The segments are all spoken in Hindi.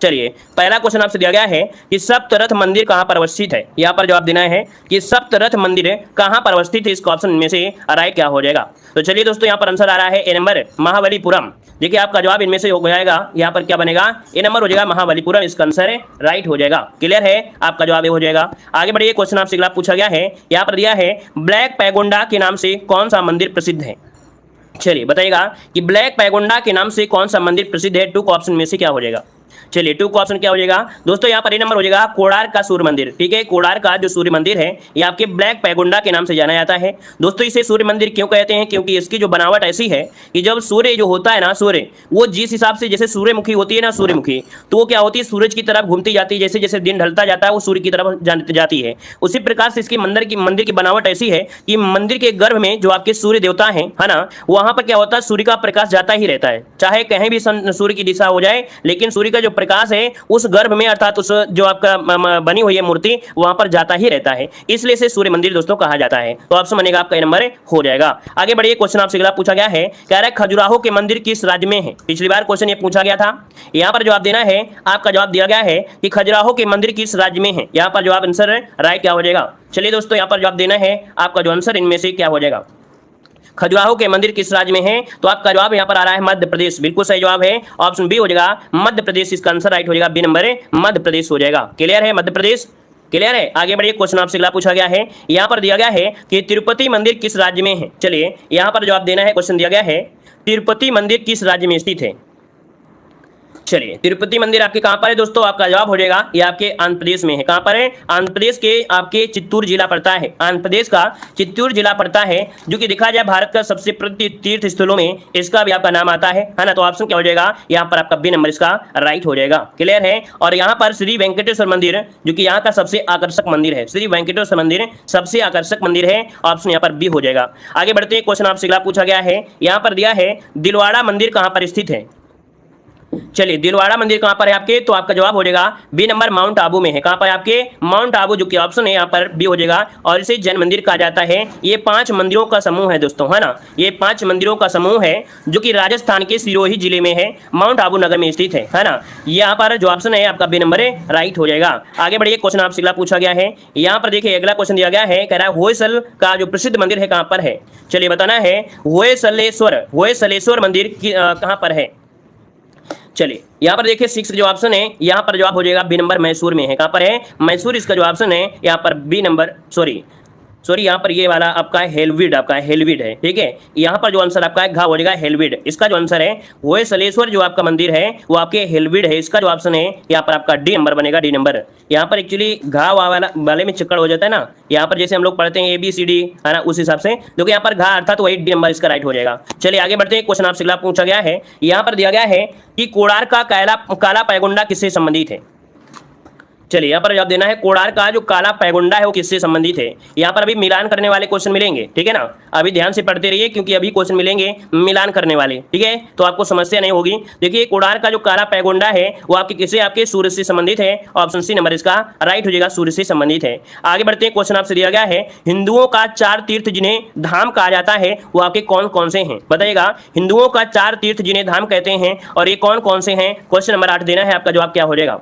चलिए पहला क्वेश्चन आपसे दिया गया है कि सप्तरथ मंदिर कहाँ पर अवस्थित है। यहाँ पर जवाब देना है कि सप्तरथ मंदिर कहाँ पर अवस्थित है। इसका ऑप्शन में से राइट क्या हो जाएगा। तो चलिए दोस्तों यहाँ पर आंसर आ रहा है ए नंबर महाबलीपुरम। देखिए आपका जवाब इनमें से हो जाएगा, यहाँ पर क्या बनेगा, ए नंबर हो जाएगा महाबलीपुरम। इसका आंसर राइट हो जाएगा। क्लियर है, आपका जवाब ये हो जाएगा। आगे बढ़िए, क्वेश्चन आपसे अगला पूछा गया है, यहाँ पर दिया है ब्लैक पैगोंडा के नाम से कौन सा मंदिर प्रसिद्ध है। चलिए बताइएगा कि ब्लैक पैगोंडा के नाम से कौन सा मंदिर प्रसिद्ध है। टू ऑप्शन में से क्या हो जाएगा। चलिए टू का ऑप्शन क्या हो जाएगा दोस्तों, यहाँ पर ए नंबर हो जाएगा कोणार्क का सूर्य मंदिर। ठीक है, कोणार्क का जो सूर्य मंदिर है ये आपके ब्लैक पैगोंडा के नाम से जाना जाता है। दोस्तों इसे सूर्य मंदिर क्यों कहते हैं, क्योंकि इसकी जो बनावट ऐसी है कि जब सूर्य जो होता है ना, सूर्य वो जिस हिसाब से जैसे सूर्यमुखी होती है ना, सूर्यमुखी तो वो क्या होती है, सूरज की तरफ घूमती जाती है। जैसे जैसे दिन ढलता जाता है वो सूर्य की तरफ जाती है। उसी प्रकार से इसकी मंदिर की बनावट ऐसी है कि मंदिर के गर्भ में जो आपके सूर्य देवता है ना, वहां पर क्या होता है, सूर्य का प्रकाश जाता ही रहता है। चाहे कहीं भी सूर्य की दिशा हो जाए, लेकिन सूर्य का जो प्रकाश है उस गर्भ में अर्थात उस जो आपका बनी हुई है मूर्ति वहां पर जाता ही रहता है, इसलिए इसे सूर्य मंदिर दोस्तों कहा जाता है। तो ऑप्शन बनेगा आपका ए नंबर हो जाएगा। आगे बढ़िए, क्वेश्चन आपसे अगला पूछा गया है, कह रहा है खजुराहो के मंदिर किस राज्य में है। पिछली बार क्वेश्चन ये पूछा गया था। यहाँ पर जवाब देना है, आपका जवाब दिया गया है कि खजुराहो के मंदिर किस राज्य में है। यहाँ पर जवाब आंसर राइट क्या हो जाएगा। चलिए दोस्तों यहाँ पर जवाब देना है, आपका जो आंसर इनमें से क्या हो जाएगा। खजुराहो के मंदिर किस राज्य में है, तो आपका जवाब यहाँ पर आ रहा है मध्य प्रदेश। बिल्कुल सही जवाब है, ऑप्शन बी हो जाएगा मध्य प्रदेश। इसका आंसर राइट हो जाएगा, बी नंबर मध्य प्रदेश हो जाएगा। क्लियर है, मध्य प्रदेश क्लियर है। आगे बढ़िए, क्वेश्चन आपसे अगला पूछा गया है, यहाँ पर दिया गया है कि तिरुपति मंदिर किस राज्य में है। चलिए यहाँ पर जवाब देना है, क्वेश्चन दिया गया है तिरुपति मंदिर किस राज्य में स्थित है। चलिए तिरुपति मंदिर आपके कहां पर है दोस्तों, आपका जवाब हो जाएगा ये आपके आंध्र प्रदेश में है। कहां पर है, आंध्र प्रदेश के आपके चित्तूर जिला पड़ता है। आंध्र प्रदेश का चित्तूर जिला पड़ता है, जो कि देखा जाए भारत का सबसे प्रसिद्ध तीर्थ स्थलों में इसका भी आपका नाम आता है ना। तो ऑप्शन क्या हो जाएगा, यहाँ पर आपका बी नंबर इसका राइट हो जाएगा। क्लियर है। और यहाँ पर श्री वेंकटेश्वर मंदिर जो कि यहाँ का सबसे आकर्षक मंदिर है, श्री वेंकटेश्वर मंदिर सबसे आकर्षक मंदिर है। ऑप्शन यहाँ पर बी हो जाएगा। आगे बढ़ते हैं, क्वेश्चन आपसे अगला पूछा गया है, यहाँ पर दिया है दिलवाड़ा मंदिर कहाँ पर स्थित है। चलिए दिलवाड़ा मंदिर कहां पर है आपके, तो आपका जवाब हो जाएगा बी नंबर माउंट आबू में है। कहां पर आपके, माउंट आबू, जो कि ऑप्शन है यहाँ पर बी हो जाएगा। और इसे जैन मंदिर कहा जाता है। ये 5 मंदिरों का समूह है दोस्तों, है ना। ये 5 मंदिरों का समूह है जो कि राजस्थान के सिरोही जिले में है, माउंट आबू नगर में स्थित है ना। यहाँ पर जो ऑप्शन है आपका बी नंबर राइट हो जाएगा। आगे बढ़िए, क्वेश्चन आपसे अगला पूछा गया है, यहाँ पर देखिए अगला क्वेश्चन दिया गया है, कह रहा है होयसल का जो प्रसिद्ध मंदिर है कहां पर है। चलिए बताना है होयसलेश्वर मंदिर कहां पर है। चलिए यहाँ पर देखिए 6 जो ऑप्शन है, यहाँ पर जवाब हो जाएगा बी नंबर मैसूर में है। कहाँ पर है, मैसूर। इसका जो ऑप्शन है यहाँ पर बी नंबर सॉरी यहाँ पर ये वाला आपका हेलविड है। ठीक है, यहाँ पर जो आंसर आपका है घा हो जाएगा हेलविड। इसका जो आंसर है होयसलेश्वर जो आपका मंदिर है वो आपके हेलविड है। इसका जो ऑप्शन है यहाँ पर आपका डी नंबर बनेगा, डी नंबर। यहाँ पर एक्चुअली घा वाले में चक्कर हो जाता है ना, यहाँ पर जैसे हम लोग पढ़ते हैं ABCD है ना, उस हिसाब से देखो यहाँ पर घा अर्थात वही डी नंबर इसका राइट हो जाएगा। चलिए आगे बढ़ते हैं, क्वेश्चन आपसे अगला पूछा गया है, यहाँ पर दिया गया है कि कोणार्क का काला पैगोंडा किससे संबंधित है। चलिए यहाँ पर जवाब देना है, कोणार्क का जो काला पैगोंडा है वो किससे संबंधित है। यहाँ पर अभी मिलान करने वाले क्वेश्चन मिलेंगे, ठीक है ना। अभी ध्यान से पढ़ते रहिए क्योंकि अभी क्वेश्चन मिलेंगे मिलान करने वाले, ठीक है, तो आपको समस्या नहीं होगी। देखिए कोणार्क का जो काला पैगोंडा है वो आपके किससे, आपके सूर्य से संबंधित है। ऑप्शन सी नंबर इसका राइट हो जाएगा, सूर्य से संबंधित है। आगे बढ़ते हैं, क्वेश्चन आपसे दिया गया है, हिंदुओं का 4 तीर्थ जिन्हें धाम कहा जाता है वो आपके कौन कौन से हैं। बताइएगा, हिंदुओं का 4 तीर्थ जिन्हें धाम कहते हैं और ये कौन कौन से हैं। क्वेश्चन नंबर 8 देना है, आपका जवाब क्या हो जाएगा।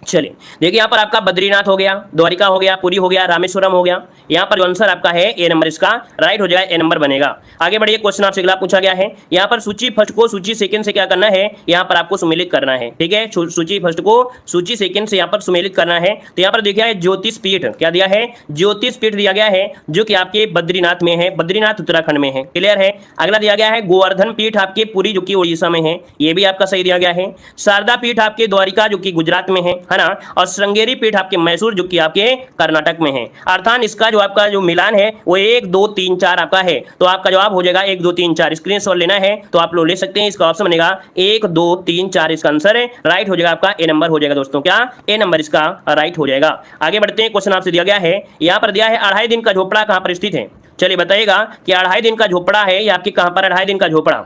चलिए देखिए यहाँ पर आपका बद्रीनाथ हो गया, द्वारिका हो गया, पुरी हो गया, रामेश्वरम हो गया। यहाँ पर जो आंसर आपका है ए नंबर इसका राइट हो जाएगा, ए नंबर बनेगा। आगे बढ़िए, क्वेश्चन आपसे अगला पूछा गया है, यहाँ पर सूची फर्स्ट को सूची सेकंड से क्या करना है, यहाँ पर आपको सुमेलित करना है। ठीक है, सूची फर्स्ट को सूची सेकंड से यहाँ पर सुमेलित करना है। तो यहाँ पर देखिए है ज्योतिष पीठ, क्या दिया है, ज्योतिष पीठ दिया गया है जो कि आपके बद्रीनाथ में है, बद्रीनाथ उत्तराखंड में है। क्लियर है। अगला दिया गया है गोवर्धन पीठ आपके पुरी जो कि उड़ीसा में है, ये भी आपका सही दिया गया है। शारदा पीठ आपके द्वारिका जो कि गुजरात में है ना। और श्रृंगेरी पीठ आपके मैसूर जो कि आपके कर्नाटक में है। अर्थात इसका जो आपका जो मिलान है वो 1 2 3 4 आपका है। तो आपका जवाब हो जाएगा 1 2 3 4। स्क्रीनशॉट लेना है तो आप लोग ले सकते हैं। इसका ऑप्शन बनेगा 1 2 3 4। इसका आंसर है राइट हो जाएगा, आपका ए नंबर हो जाएगा दोस्तों। क्या ए नंबर इसका राइट हो जाएगा। आगे बढ़ते हैं, क्वेश्चन आपसे दिया गया है, यहाँ पर दिया है 2.5 दिन का झोपड़ा कहाँ पर स्थित है। चलिए बताइएगा कि 2.5 दिन का झोपड़ा है या आपके कहाँ पर 2.5 दिन का झोपड़ा,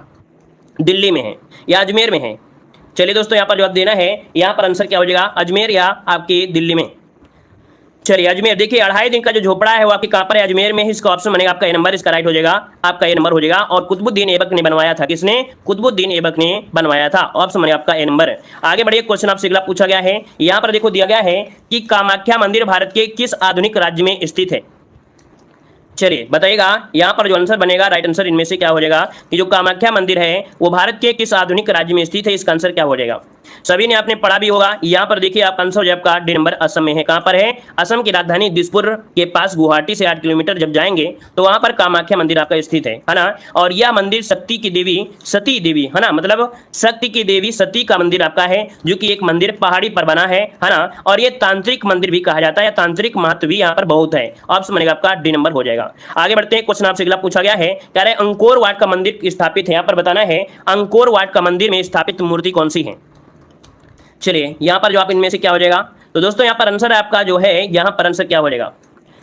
दिल्ली में है या अजमेर में है। चलिए दोस्तों यहाँ पर जवाब देना है, यहाँ पर आंसर क्या हो जाएगा, अजमेर या आपके दिल्ली में। चलिए अजमेर, देखिए 2.5 दिन का जो झोपड़ा है वो आपके कहाँ पर है, अजमेर में ही। इसका ऑप्शन बनेगा आपका ए नंबर, इसका राइट हो जाएगा, आपका ए नंबर हो जाएगा। और कुतुबुद्दीन ऐबक ने बनवाया था, किसने? कुतुबुद्दीन ऐबक ने बनवाया था, ऑप्शन बनेगा आपका ए नंबर। आगे बढ़िए, क्वेश्चन आपसे अगला पूछा गया है, यहाँ पर देखो दिया गया है कि कामाख्या मंदिर भारत के किस आधुनिक राज्य में स्थित है? चलिए बताइएगा, यहाँ पर जो आंसर बनेगा, राइट आंसर इनमें से क्या हो जाएगा कि जो कामाख्या मंदिर है वो भारत के किस आधुनिक राज्य में स्थित है, इसका आंसर क्या हो जाएगा? सभी ने आपने पढ़ा भी होगा। यहाँ पर देखिए आप आंसर हो जाए आपका डी नंबर, असम में है। कहाँ पर है? असम की राजधानी दिसपुर के पास, गुवाहाटी से 8 किलोमीटर जब जाएंगे तो वहां पर कामाख्या मंदिर आपका स्थित है ना। और यह मंदिर शक्ति की देवी सती देवी है ना, मतलब शक्ति की देवी सती का मंदिर आपका है, जो कि एक मंदिर पहाड़ी पर बना है ना। और ये तांत्रिक मंदिर भी कहा जाता है, तांत्रिक महत्व भी यहाँ पर बहुत है, ऑप्शन बनेगा आपका डी नंबर हो जाएगा। आगे बढ़ते हैं, क्वेश्चन आपसे अगला पूछा गया है, कह रहे अंकोर वाट का मंदिर स्थापित है, यहाँ पर बताना है अंकोर वाट का मंदिर में स्थापित मूर्ति कौन सी है। चलिए यहाँ पर जो आप इनमें से क्या हो जाएगा, तो दोस्तों यहाँ पर आंसर आपका जो है, यहाँ पर आंसर क्या हो जाएगा?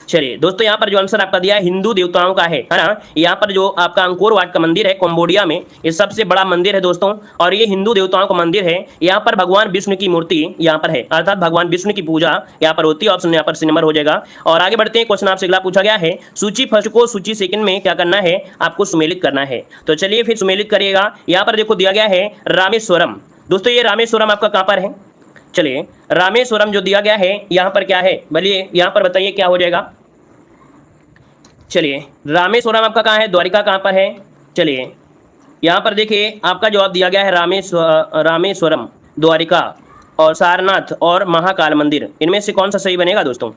चलिए दोस्तों यहाँ पर जो आंसर आपका दिया है हिंदू देवताओं का है ना। यहाँ पर जो आपका अंकोर वाट का मंदिर है कंबोडिया में, ये सबसे बड़ा मंदिर है दोस्तों, और ये हिंदू देवताओं का मंदिर है। यहाँ पर भगवान विष्णु की मूर्ति यहाँ पर है, अर्थात भगवान विष्णु की पूजा यहाँ पर होती है, ऑप्शन यहाँ पर सी नंबर हो जाएगा। और आगे बढ़ते हैं, क्वेश्चन आपसे अगला पूछा गया है, सूची फर्स्ट को सूची सेकंड में क्या करना है, आपको सुमेलित करना है। तो चलिए फिर सुमेलित करिएगा। यहाँ पर देखो दिया गया है रामेश्वरम, दोस्तों ये रामेश्वरम आपका कहाँ पर है? चलिए रामेश्वरम जो दिया गया है यहाँ पर क्या है, बोलिए यहाँ पर बताइए क्या हो जाएगा। चलिए रामेश्वरम आपका कहाँ है? द्वारिका कहाँ पर है? चलिए यहाँ पर देखिए आपका जवाब दिया गया है रामेश्वरम, द्वारिका और सारनाथ और महाकाल मंदिर, इनमें से कौन सा सही बनेगा दोस्तों?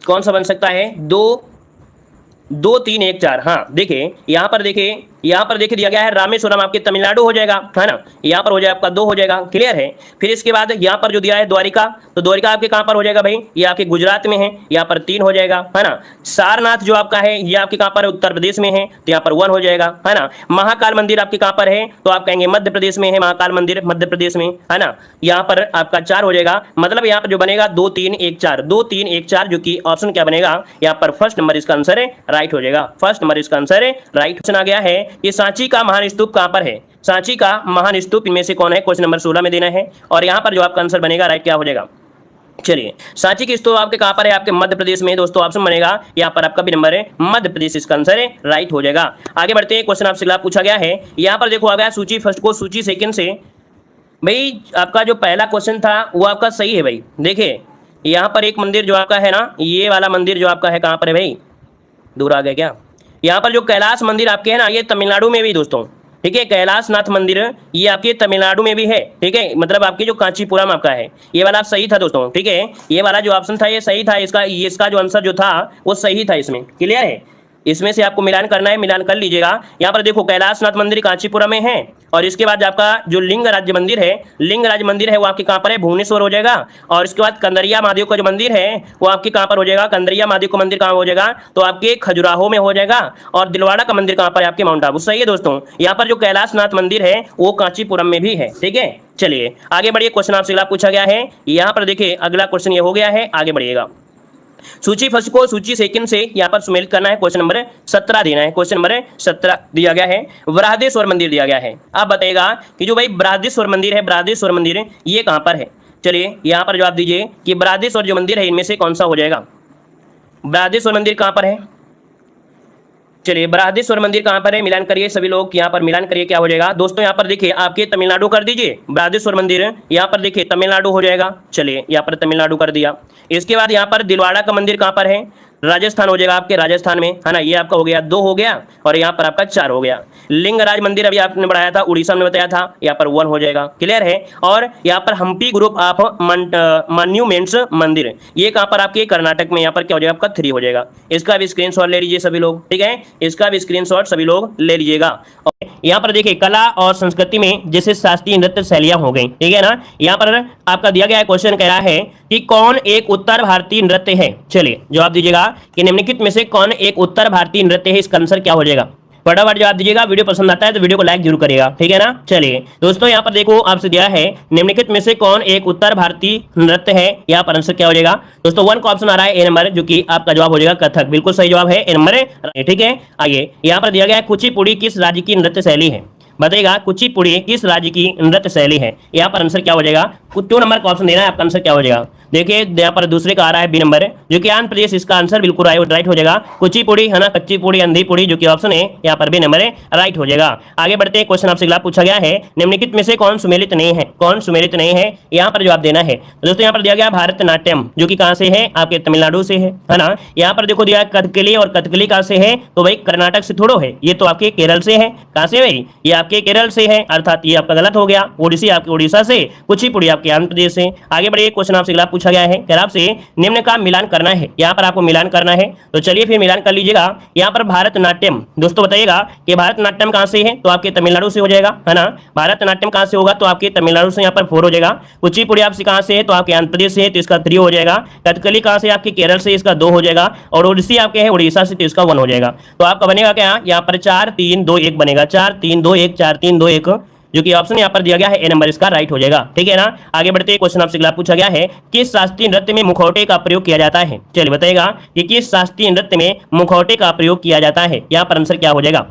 कौन सा बन सकता है? 2 3 1 4। हाँ देखिए यहाँ पर देखिए दिया गया है रामेश्वरम आपके तमिलनाडु हो जाएगा, है ना। यहाँ पर हो जाएगा आपका 2 हो जाएगा, क्लियर है। फिर इसके बाद यहाँ पर जो दिया है द्वारिका, तो द्वारिका आपके कहाँ पर हो जाएगा भाई? ये आपके गुजरात में है, यहाँ पर 3 हो जाएगा, है ना। सारनाथ जो आपका है ये आपके कहाँ पर है? उत्तर प्रदेश में है, तो यहाँ पर 1 हो जाएगा, है ना। महाकाल मंदिर आपके कहाँ पर है? तो आप कहेंगे मध्य प्रदेश में है, महाकाल मंदिर मध्य प्रदेश में, है ना। यहाँ पर आपका 4 हो जाएगा, मतलब यहाँ पर जो बनेगा 2 3 1 4, 2 3 1 4, जो कि ऑप्शन क्या बनेगा यहाँ पर? फर्स्ट नंबर इसका आंसर है, राइट हो जाएगा, फर्स्ट नंबर इसका आंसर है, राइट। क्वेश्चन आ गया है कि सांची का महान स्तूप कहां पर है? सांची का महान स्तूप इनमें से कौन है? क्वेश्चन नंबर 16 में देना है, और यहां पर जो आपका आंसर बनेगा राइट क्या हो जाएगा? चलिए सांची की स्तूप आपके कहां पर है? आपके मध्य प्रदेश में दोस्तों, ऑप्शन बनेगा यहाँ पर आपका भी नंबर है मध्य प्रदेश, इसका आंसर है, राइट हो जाएगा। आगे बढ़ते हैं, क्वेश्चन आपसे पूछा गया है, यहाँ पर देखो आ गया सूची फर्स्ट को सूची सेकंड से। भाई आपका जो पहला क्वेश्चन था वो आपका सही है भाई। देखिए यहाँ पर एक मंदिर जो आपका है ना, ये वाला मंदिर जो आपका है कहाँ पर है भाई? दूर आ गया क्या? यहाँ पर जो कैलाश मंदिर आपके है ना, ये तमिलनाडु में भी दोस्तों, ठीक है। कैलाशनाथ मंदिर ये आपके तमिलनाडु में भी है, ठीक है। मतलब आपके जो कांचीपुरम आपका है, ये वाला सही था दोस्तों, ठीक है। ये वाला जो ऑप्शन था ये सही था, इसका जो आंसर जो था वो सही था इसमें, क्लियर है। इसमें से आपको मिलान करना है, मिलान कर लीजिएगा। यहाँ पर देखो कैलाशनाथ मंदिर कांचीपुरम में है, और इसके बाद आपका जो लिंग राज्य मंदिर है, लिंग राज्य मंदिर है वो आपके कहाँ पर है? भुवनेश्वर हो जाएगा। और इसके बाद कंदरिया महादेव का जो मंदिर है वो आपके कहाँ पर हो जाएगा? कंदरिया महादेव का मंदिर कहाँ हो जाएगा? तो आपके खजुराहो में हो जाएगा। और दिलवाड़ा का मंदिर कहाँ पर है? आपके माउंट आबू। सही है दोस्तों, यहाँ पर जो कैलाशनाथ मंदिर है वो कांचीपुरम में भी है, ठीक है। चलिए आगे बढ़िए, क्वेश्चन आपसे अगला पूछा गया है। यहाँ पर देखिए अगला क्वेश्चन ये हो गया है, आगे बढ़िएगा। सूची फर्स्ट को सूची सेकंड से यहाँ पर सुमेलित करना है, क्वेश्चन नंबर 17 देना है। क्वेश्चन नंबर 17 दिया गया है, बृहदेश्वर मंदिर दिया गया है। आप बताइएगा कि जो भाई बृहदेश्वर मंदिर है, बृहदेश्वर मंदिर ये कहाँ पर है? चलिए यहाँ पर जवाब दीजिए कि बृहदेश्वर जो मंदिर है इनमें से कौन सा हो जाएगा? बृहदेश्वर मंदिर कहाँ पर है? चलिए बृहदेश्वर मंदिर कहाँ पर है? मिलान करिए सभी लोग, यहाँ पर मिलान करिए क्या हो जाएगा दोस्तों। यहाँ पर देखिए आपके तमिलनाडु कर दीजिए, बृहदेश्वर मंदिर यहाँ पर देखिए तमिलनाडु हो जाएगा। चलिए यहाँ पर तमिलनाडु कर दिया। इसके बाद यहाँ पर दिलवाड़ा का मंदिर कहाँ पर है? राजस्थान हो जाएगा, आपके राजस्थान में, है ना। ये आपका हो गया 2 हो गया, और यहाँ पर आपका 4 हो गया। लिंगराज मंदिर अभी आपने बढ़ाया था, उड़ीसा में बताया था, यहाँ पर 1 हो जाएगा, क्लियर है। और यहाँ पर हम्पी ग्रुप ऑफ मॉन्यूमेंट्स मंदिर ये कहाँ पर? आपके कर्नाटक में, यहाँ पर क्या हो जाएगा? आपका 3 हो जाएगा। इसका भी स्क्रीनशॉट ले लीजिए सभी लोग, ठीक है। इसका भी स्क्रीनशॉट सभी लोग ले लीजिएगा। यहाँ पर देखिए कला और संस्कृति में जैसे शास्त्रीय नृत्य शैलियां हो गई, ठीक है ना। यहाँ पर आपका दिया गया क्वेश्चन कह रहा है कि कौन एक उत्तर भारतीय नृत्य है? चलिए जवाब दीजिएगा कि निम्नलिखित में से कौन एक उत्तर भारतीय नृत्य है, इसका आंसर क्या हो जाएगा? फटाफट जवाब दीजिएगा। वीडियो पसंद आता है तो वीडियो को लाइक जरूर करिएगा, ठीक है ना। चलिए दोस्तों यहाँ पर देखो आपसे दिया है निम्नलिखित में से कौन एक उत्तर भारतीय नृत्य है, यहाँ पर आंसर क्या हो जाएगा दोस्तों? 1 का ऑप्शन आ रहा है ए नंबर, जो कि आपका जवाब हो जाएगा कथक। बिल्कुल सही जवाब है ए नंबर, ठीक है। आइए यहाँ पर दिया गया है कुचिपुड़ी किस राज्य की नृत्य शैली है? बताइएगा कुचिपुड़ी किस राज्य की नृत्य शैली है? यहाँ पर आंसर क्या हो जाएगा? क्यों नंबर का ऑप्शन देना है, आपका आंसर क्या हो जाएगा। देखिए यहाँ पर दूसरे का आ रहा है बी नंबर, जो कि आंध्र प्रदेश, इसका आंसर बिल्कुल राइट हो जाएगा। कुचिपुड़ी है ना, कच्ची पूड़ी, अंधी पूड़ी, जो कि ऑप्शन है यहाँ पर बी नंबर है, राइट हो जाएगा। आगे बढ़ते हैं, क्वेश्चन आपसे अगला पूछा गया है, निम्नलिखित में से कौन सुमेलित नहीं है, कौन सुमेलित नहीं है, यहाँ पर जवाब देना है। तो दोस्तों यहाँ पर दिया गया भारतनाट्यम, जो कि कहाँ से है, आपके तमिलनाडु से है ना। यहाँ पर देखो दिया कथकली, और कथकली कहाँ से है, तो भाई कर्नाटक से थोड़ो है, ये तो आपके केरल से है। कहाँ से भाई, ये आपके केरल से है, अर्थात ये आपका गलत हो गया। ओडिसी आपके उड़ीसा से, कुचिपुड़ी आपके आंध्र प्रदेश से। आगे बढ़िए, क्वेश्चन आपसे अगला पूछा गया है, कह रहा आपसे निम्न का मिलान करना है, यहाँ पर आपको मिलान करना है। तो चलिए फिर मिलान कर लीजिएगा। यहाँ पर भारतनाट्यम, दोस्तों बताइएगा कि भारतनाट्यम कहाँ से है, तो आपके तमिलनाडु से हो जाएगा, है ना। भारतनाट्यम कहाँ से होगा, तो आपके तमिलनाडु से यहाँ पर 4 हो जाएगा। कुचिपुड़ी आपसे कहाँ से है, तो आपके आंध्र प्रदेश से है, तो इसका 3 हो जाएगा। कथकली कहाँ से, आपके केरल से, इसका 2 हो जाएगा। और ओडिसी आपके है उड़ीसा से, तो इसका 1 हो जाएगा। तो आपका बनेगा क्या, यहाँ पर 4 3 2 1 बनेगा, 4 3 2 1, 4 3 2 1, जो कि ऑप्शन यहाँ पर दिया गया है ए नंबर इसका राइट हो जाएगा। ठीक है ना। आगे बढ़ते हैं, क्वेश्चन आपसे अगला पूछा गया है, किस शास्त्रीय नृत्य में मुखौटे का प्रयोग किया जाता है। चलिए बताइएगा कि किस शास्त्रीय नृत्य में मुखौटे का प्रयोग किया जाता है, यहाँ पर आंसर क्या हो जाएगा।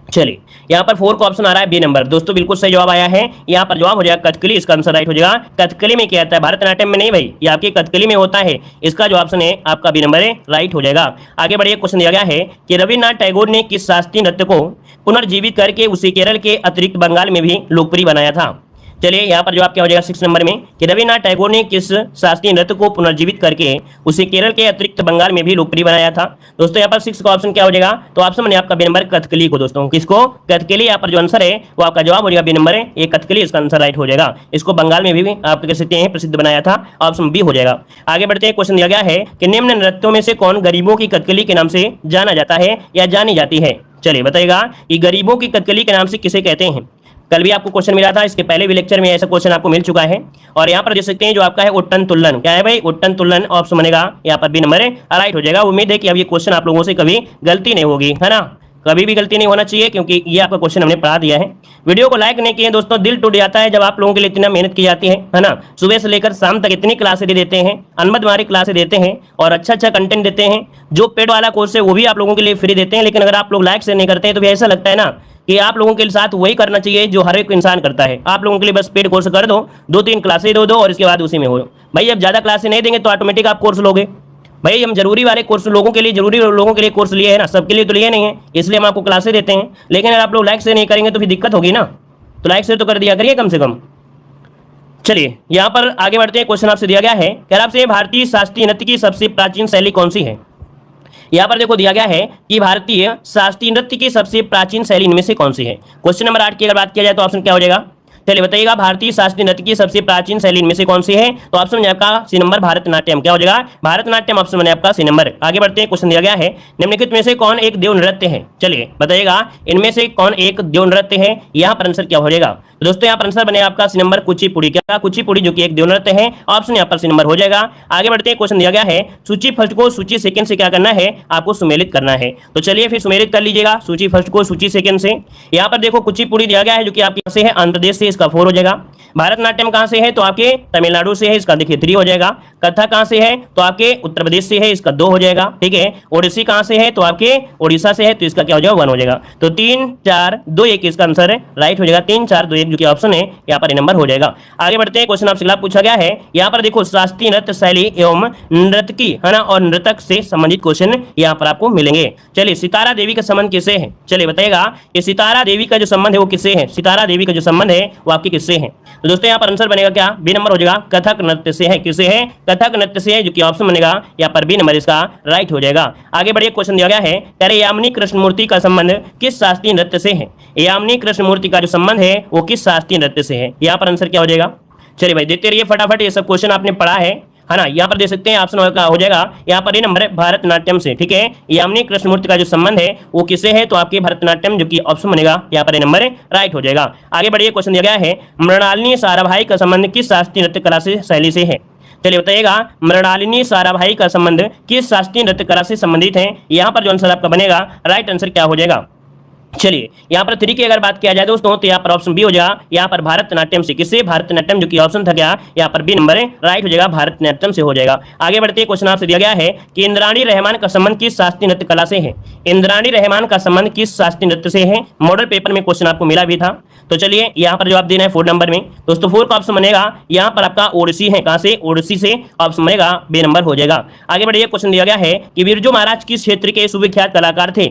चलिए यहाँ पर 4 का ऑप्शन आ रहा है बी नंबर, दोस्तों बिल्कुल सही जवाब आया है। यहाँ पर जवाब हो जाएगा कथकली, इसका आंसर राइट हो जाएगा। कथकली में क्या आता है, भारतनाट्यम में नहीं भाई, ये आपकी कथकली में होता है, इसका जो ऑप्शन है आपका बी नंबर है, राइट हो जाएगा। आगे बढ़िए, क्वेश्चन दिया गया है कि रविन्द्रनाथ टैगोर ने किस शास्त्रीय नृत्य को पुनर्जीवित करके उसे केरल के अतिरिक्त बंगाल में भी लोकप्रिय बनाया था। चलिए यहाँ पर जवाब क्या हो जाएगा 6 नंबर में, कि रविन्द्रनाथ टैगोर ने किस शास्त्रीय नृत्य को पुनर्जीवित करके उसे केरल के अतिरिक्त बंगाल में भी लोकप्रिय बनाया था। दोस्तों यहाँ पर 6 का ऑप्शन क्या हो जाएगा, तो ऑप्शन बने आपका बी नंबर कथकली को। दोस्तों किसको, कथकली, यहाँ पर जो आंसर है वो आपका जवाब हो जाएगा बी नंबर है, ये कथकली, इसका आंसर राइट हो जाएगा। इसको बंगाल में भी आप कह सकते हैं प्रसिद्ध बनाया था, ऑप्शन बी हो जाएगा। आगे बढ़ते हैं, क्वेश्चन दिया गया है कि निम्न नृत्यों में से कौन गरीबों की कथकली के नाम से जाना जाता है या जानी जाती है। चलिए बताइएगा कि गरीबों की कथकली के नाम से किसे कहते हैं। कल भी आपको क्वेश्चन मिला था, इसके पहले भी लेक्चर में ऐसा क्वेश्चन आपको मिल चुका है। और यहाँ पर देख सकते हैं जो आपका है उट्टन तुल्लन, क्या है भाई, उट्टन तुल्लन, ऑप्शन बनेगा यहाँ पर बी नंबर है, राइट हो जाएगा। उम्मीद है कि अब ये क्वेश्चन आप लोगों से कभी गलती नहीं होगी, है ना, कभी भी गलती नहीं होना चाहिए, क्योंकि ये आपका क्वेश्चन हमने पढ़ा दिया है। वीडियो को लाइक नहीं किए दोस्तों, दिल टूट जाता है जब आप लोगों के लिए इतना मेहनत की जाती है ना। सुबह से लेकर शाम तक इतनी क्लासें देते हैं, अनबदमारी क्लासें देते हैं और अच्छा अच्छा कंटेंट देते हैं। जो पेड वाला कोर्स है वो भी आप लोगों के लिए फ्री देते हैं, लेकिन अगर आप लोग लाइक से नहीं करते हैं तो भी ऐसा लगता है ना कि आप लोगों के साथ वही करना चाहिए जो हर एक इंसान करता है। आप लोगों के लिए बस पेड कोर्स कर दो, 2-3 क्लासें दो और इसके बाद उसी में हो भाई। अब ज़्यादा क्लासें नहीं देंगे तो ऑटोमेटिक आप कोर्स लोगे भाई। हम जरूरी वाले कोर्स लोगों के लिए, जरूरी लोगों के लिए कोर्स लिए है ना, सबके लिए तो लिए नहीं है, इसलिए हम आपको क्लासें देते हैं। लेकिन अगर आप लोग लाइक से नहीं करेंगे तो फिर दिक्कत होगी ना, तो लाइक से तो कर दिया करिए कम से कम। चलिए यहाँ पर आगे बढ़ते हैं, क्वेश्चन आपसे दिया गया है, क्या आपसे भारतीय शास्त्रीय नृत्य की सबसे प्राचीन शैली कौन सी है। यहाँ पर देखो दिया गया है कि भारतीय शास्त्रीय नृत्य की सबसे प्राचीन शैली इनमें से कौन सी है। क्वेश्चन नंबर 8 की अगर बात किया जाए तो ऑप्शन क्या हो जाएगा। चलिए बताइएगा, भारतीय शास्त्रीय नृत्य की सबसे प्राचीन शैली इनमें से कौन सी है। तो ऑप्शन है आपका सी नंबर भारतनाट्यम, क्या हो जाएगा, भारतनाट्यम, ऑप्शन बने आपका सी नंबर। आगे बढ़ते हैं, क्वेश्चन दिया गया है, निम्नलिखित में से कौन एक देव नृत्य है। चलिए बताइएगा इनमें से कौन एक देव नृत्य है, यहाँ पर आंसर क्या हो जाएगा। तो दोस्तों यहाँ पर आंसर बने आपका सी नंबर कुचिपुड़ी, क्या कुचिपुड़ी, जो कि एक देव नृत्य है, ऑप्शन यहाँ पर सी नंबर हो जाएगा। आगे बढ़ते हैं, क्वेश्चन दिया गया है, सूची फर्स्ट को सूची सेकंड से क्या करना है, आपको सुमेलित करना है। तो चलिए फिर सुमेलित कर लीजिएगा सूची फर्स्ट को सूची सेकंड से। यहाँ पर देखो कुचिपुड़ी दिया गया है, जो कि आपके से है आंध्र प्रदेश से, इसका 4 हो जाएगा। भारतनाट्यम कहां से है, तो आपके तमिलनाडु से है, इसका देखिए 3 हो जाएगा। कथक कहां से है, तो आपके उत्तर प्रदेश से है, इसका 2 हो जाएगा। ठीक है, ओडिसी कहां से है, तो आपके उड़ीसा से है, तो इसका क्या हो जाएगा 1 हो जाएगा। तो 3 4 2 1 इसका आंसर है, राइट हो जाएगा। 3 4 2 1 जो कि ऑप्शन है यहाँ पर नंबर हो जाएगा। आगे बढ़ते हैं, क्वेश्चन आपसे अगला पूछा गया है, यहाँ पर देखो शास्त्रीय नृत्य शैली एवं नर्तकी, है ना, और नृतक से संबंधित क्वेश्चन यहाँ पर आपको मिलेंगे। चलिए सितारा देवी का संबंध किससे है। चलिए बताइएगा कि सितारा देवी का जो संबंध है वो किससे है, सितारा देवी का जो संबंध है वो आपकी किससे है। तो दोस्तों यहाँ पर आंसर बनेगा क्या, बी नंबर हो जाएगा, कथक नृत्य से है। किससे है, कथक नृत्य से है, जो कि ऑप्शन बनेगा यहाँ पर बी नंबर इसका राइट हो जाएगा। आगे बढ़िए, क्वेश्चन दिया गया है, कह रहे यामिनी कृष्णमूर्ति का संबंध किस शास्त्रीय नृत्य से है। यामिनी कृष्णमूर्ति का जो संबंध है वो किस शास्त्रीय नृत्य से है, यहाँ पर आंसर क्या हो जाएगा। चलिए भाई देखते रहिए फटाफट, ये सब क्वेश्चन आपने पढ़ा है ना। यहाँ पर देख सकते हैं ऑप्शन हो जाएगा यहाँ पर ये नंबर है भारतनाट्यम से। ठीक है, यामिनी कृष्णमूर्ति का जो संबंध है वो किससे है, तो आपके भरतनाट्यम, जो कि ऑप्शन बनेगा यहाँ पर ये नंबर है राइट हो जाएगा। आगे बढ़िए, क्वेश्चन दिया गया है, मृणालिनी साराभाई का संबंध किस शास्त्रीय नृत्य कला से शैली से है। चलिए बताइएगा, मृणालिनी साराभाई का संबंध किस शास्त्रीय नृत्य कला से संबंधित है। यहाँ पर जो आंसर आपका बनेगा राइट आंसर क्या हो जाएगा। चलिए यहाँ पर 3 की अगर बात किया जाए दोस्तों तो यहाँ पर ऑप्शन बी हो जाएगा, यहाँ पर भारतनाट्यम से। किससे? भारतनाट्यम, जो कि ऑप्शन था क्या, यहाँ पर बी नंबर राइट हो जाएगा, भारतनाट्यम से हो जाएगा। आगे बढ़ते हैं, क्वेश्चन आपसे दिया गया है कि इंद्राणी रहमान का संबंध किस शास्त्रीय नृत्य कला से है। इंद्राणी रहमान का संबंध किस शास्त्रीय नृत्य से है? मॉडल पेपर में क्वेश्चन आपको मिला भी था। तो चलिए यहाँ पर जवाब देना है 4 नंबर में। दोस्तों 4 का ऑप्शन बनेगा यहाँ पर आपका ओडिसी है। कहां से? ओडिसी से। ऑप्शन बनेगा बी नंबर हो जाएगा। आगे बढ़िए, क्वेश्चन दिया गया है कि बिरजू महाराज किस क्षेत्र के सुविख्यात कलाकार थे।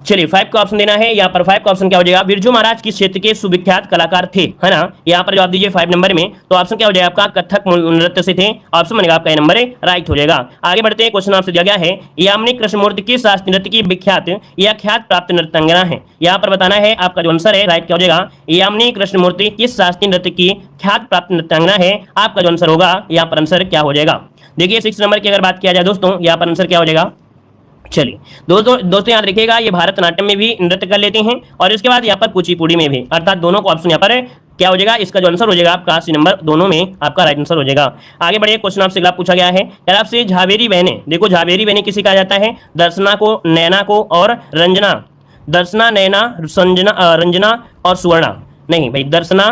चलिए 5 का ऑप्शन देना है। यहाँ पर 5 का ऑप्शन क्या हो जाएगा? बिरजू महाराज किस क्षेत्र के सुविख्यात कलाकार थे, है ना। यहाँ पर जवाब दीजिए 5 नंबर में। तो ऑप्शन क्या हो जाएगा आपका? कथक नृत्य से थे। ऑप्शन बनेगा आपका नंबर राइट हो जाएगा। आगे बढ़ते हैं, क्वेश्चन आपसे दिया गया है यामिनी कृष्णमूर्ति किस शास्त्रीय नृत्य की विख्यात या ख्यात प्राप्त नृत्यांगना है। यहाँ पर बताना है आपका जो आंसर है राइट क्या हो जाएगा? यामिनी कृष्णमूर्ति किस शास्त्रीय नृत्य की ख्यात प्राप्त नृत्यांगना है। आपका जो आंसर होगा यहाँ पर आंसर क्या हो जाएगा? देखिए 6 नंबर की अगर बात किया जाए दोस्तों, यहाँ पर आंसर क्या हो जाएगा? चलिए दोस्तों याद रखिएगा, ये भारतनाट्यम में भी नृत्य कर लेते हैं और इसके बाद यहाँ पर कुचिपुड़ी में भी, अर्थात दोनों को ऑप्शन यहाँ पर क्या हो जाएगा? इसका जो आंसर हो जाएगा आपका सी नंबर, दोनों में आपका राइट आंसर हो जाएगा। आगे बढ़िए, क्वेश्चन आपसे अगला पूछा गया है यार आपसे झावेरी बहनें। देखो झावेरी बहनें किसे कहा जाता है? दर्शना को, नैना को और रंजना। दर्शना, नैना, रंजना और सुवर्णा। नहीं भाई, दर्शना,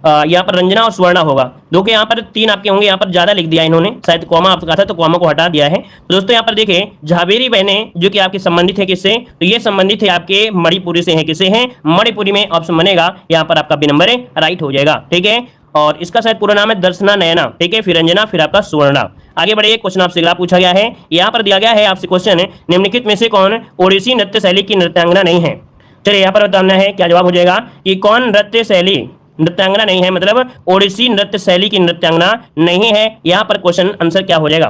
यहाँ पर रंजना और सुवर्णा होगा। देखो यहाँ पर 3 आपके होंगे, यहाँ पर ज्यादा लिख दिया इन्होंने, शायद कॉमा आपका कहा था तो कॉमा को हटा दिया है। तो दोस्तों यहाँ पर देखिए झावेरी बहनें जो कि आपके संबंधित है किससे? तो ये संबंधित है आपके मणिपुरी से है। किसे हैं? मणिपुरी में। ऑप्शन बनेगा यहाँ पर आपका बी नंबर राइट हो जाएगा। ठीक है, और इसका शायद पूरा नाम है दर्शना नयना। ठीक है, फिर रंजना, फिर आपका सुवर्णा। आगे बढ़िए, क्वेश्चन आपसे अगला पूछा गया है। यहाँ पर दिया गया है आपसे क्वेश्चन, निम्नलिखित में से कौन ओडिसी नृत्य शैली की नृत्यांगना नहीं है। चलिए यहाँ पर बताना है क्या जवाब हो जाएगा कि कौन नृत्य शैली नृत्यांगना नहीं है, मतलब ओडिसी नृत्य शैली की नृत्यांगना नहीं है। यहाँ पर क्वेश्चन आंसर क्या हो जाएगा?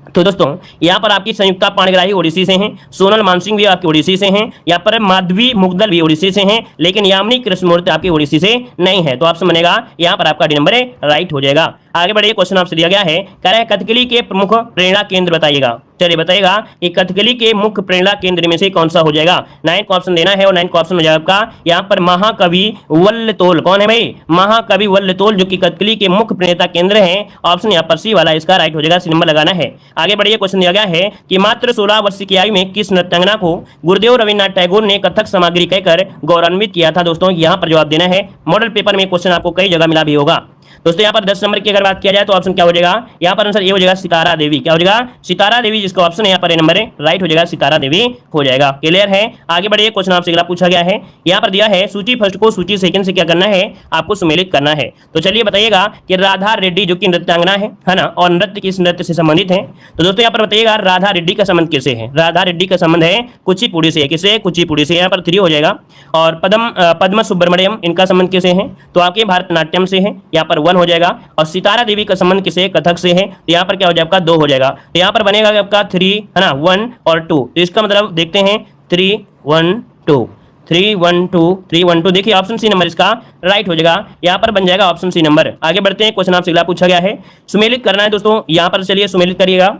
तो दोस्तों यहाँ पर आपकी संयुक्ता पाणिग्राही ओडिसी से हैं, सोनल मानसिंह भी आपकी ओडिसी से हैं, यहाँ पर माधवी मुग्दल भी ओडिसी से हैं, लेकिन यामिनी कृष्णमूर्ति आपकी ओडिसी से नहीं है। तो ऑप्शन बनेगा यहाँ पर आपका डी नंबर राइट हो जाएगा। आगे बढ़िए, क्वेश्चन आपसे दिया गया है, कह रहा है कथकली के प्रमुख प्रेरणा केंद्र बताइएगा। चलिए बताइएगा कि कथकली के मुख्य प्रेरणा केंद्र में से कौन सा हो जाएगा। 9 का ऑप्शन देना है और 9 का ऑप्शन हो जाएगा आपका यहाँ पर महाकवि वल्लतोल। कौन है भाई? महाकवि वल्लतोल, जो कि कथकली के मुख्य प्रेरणा केंद्र है। ऑप्शन यहाँ पर सी वाला इसका राइट हो जाएगा, सी नंबर लगाना है। आगे बढ़िए, क्वेश्चन दिया गया है कि मात्र 16 वर्ष की आयु में किस नृत्यांगना को गुरुदेव रविन्द्रनाथ टैगोर ने कथक सामग्री कहकर गौरवान्वित किया था। दोस्तों यहाँ पर जवाब देना है। मॉडल पेपर में क्वेश्चन आपको कई जगह मिला भी होगा। दोस्तों यहाँ पर 10 नंबर की अगर बात किया जाए तो ऑप्शन क्या हो जाएगा? यहाँ पर आंसर ये हो जाएगा सितारा देवी। क्या हो जाएगा? सितारा देवी, जिसका ऑप्शन है यहाँ पर ए नंबर राइट हो जाएगा, सितारा देवी हो जाएगा। क्लियर है? आगे बढ़िए, क्वेश्चन आपसे अगला पूछा गया है। यहाँ पर दिया है सूची फर्स्ट को सूची सेकंड से क्या करना है? आपको सम्मिलित करना है। तो चलिए बताइएगा कि राधा रेड्डी जो कि नृत्यांगना है ना, और नृत्य किस नृत्य से संबंधित है। तो दोस्तों यहाँ पर बताइएगा राधा रेड्डी का संबंध किससे है? राधा रेड्डी का संबंध है कुचिपुड़ी से। किसे? कुचिपुड़ी से। यहाँ पर 3 हो जाएगा। और पद्म सुब्रमण्यम, इनका संबंध किसे है? तो आपके भारतनाट्यम से है, यहाँ पर 1 हो जाएगा। और सितारा देवी का संबंध किसे? कथक से है। तो यहाँ पर क्या हो जाएगा? आपका 2 हो जाएगा। तो यहाँ पर बनेगा आपका 3 है ना, 1 और 2। तो इसका मतलब देखते हैं 3 1 2 3 1 2 3 1 2। देखिए ऑप्शन सी नंबर इसका राइट हो जाएगा, यहाँ पर बन जाएगा ऑप्शन सी नंबर। आगे बढ़ते हैं, क्वेश्चन आपसे अगला पूछा गया है, सुमेलित करना है दोस्तों। यहाँ पर चलिए सुमेलित करिएगा।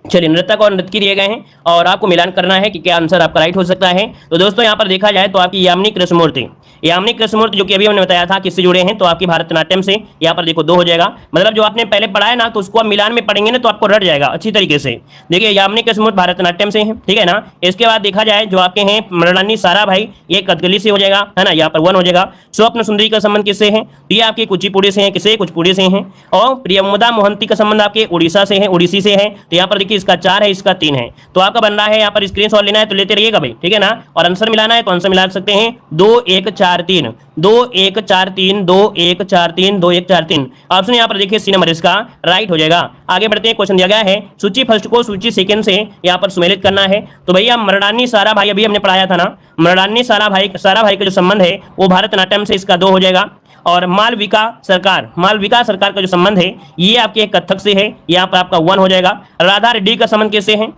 चलिए नृतक और नृत्य दिए गए हैं और आपको मिलान करना है कि क्या आंसर आपका राइट हो सकता है। तो दोस्तों यहाँ पर देखा जाए तो आपकी यामिनी कृष्णमूर्ति, यामिनी कृष्णमूर्ति जो कि अभी हमने बताया था किससे जुड़े हैं, तो आपकी भारतनाट्यम से। यहाँ पर देखो 2 हो जाएगा, मतलब जो आपने पहले पढ़ा है ना, तो उसको आप मिलान में पढ़ेंगे ना तो आपको रट जाएगा अच्छी तरीके से। देखिए यामिनी कृष्णमूर्ति भारतनाट्यम से है, ठीक है ना। इसके बाद देखा जाए जो आपके हैं मृणालिनी साराभाई, ये कथकली से हो जाएगा, है ना, यहाँ पर 1 हो जाएगा। स्वप्न सुंदरी का संबंध किससे है? तो ये आपके कुचिपुड़ी से है। किसे? कुचिपुड़ी से है। और प्रियमुदा मोहंती का संबंध आपके उड़ीसा से है, ओडिसी से है। तो यहाँ पर देखिए इसका 4 है, इसका 3 है। तो आपका बन रहा है यहाँ पर स्क्रीनशॉट लेना है तो लेते रहिएगा भाई, ठीक है ना। और आंसर मिलाना है तो आंसर मिला सकते हैं 2 1 4 3 2 1 4 3 2 1 4 3 2 1 4 3। ऑप्शन यहाँ पर देखिए सी नंबर इसका राइट हो जाएगा। आगे बढ़ते हैं, क्वेश्चन दिया गया है सूची फर्स्ट को सूची सेकंड से यहाँ पर सुमेलित करना है। तो भैया मृणालिनी साराभाई अभी हमने पढ़ाया था ना, मृणालिनी साराभाई का जो संबंध है वो भारतनाट्यम से, इसका 2 हो जाएगा। और मालविका सरकार का जो संबंध है ये आपके कथक से है, यहाँ पर आपका 1 हो जाएगा। राधा रेड्डी का संबंध किससे है?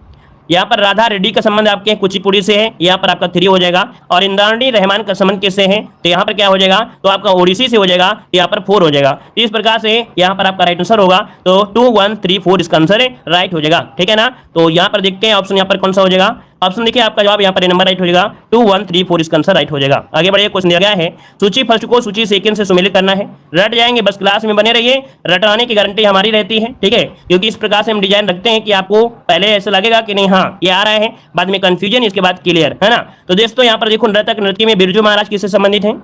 यहाँ पर राधा रेड्डी का संबंध आपके कुचिपुड़ी से है, यहाँ पर आपका 3 हो जाएगा। और इंद्राणी रहमान का संबंध किससे है? तो यहाँ पर क्या हो जाएगा? तो आपका ओडिसी से हो जाएगा, यहाँ पर 4 हो जाएगा। तो इस प्रकार से यहाँ पर आपका राइट आंसर होगा, तो 2 1 3 4 इसका आंसर राइट हो जाएगा, ठीक है ना। तो यहाँ पर देखते हैं ऑप्शन यहाँ पर कौन सा हो जाएगा। ऑप्शन देखिए आपका जवाब यहाँ पर नंबर राइट हो जाएगा 2 1 3 4 इसका आंसर राइट हो जाएगा। आगे बढ़िए, क्वेश्चन दिया गया है सूची फर्स्ट को सूची सेकंड से सुमेलित करना है। रट जाएंगे, बस क्लास में बने रहिए, रटाने की गारंटी हमारी रहती है, ठीक है, क्योंकि इस प्रकार से हम डिजाइन रखते हैं कि आपको पहले ऐसा लगेगा कि नहीं हाँ ये आ रहा है, बाद में कंफ्यूजन, इसके बाद क्लियर, है ना। तो दोस्तों यहाँ पर देखो नर्तक नृत्य में बिरजू महाराज किससे संबंधित हैं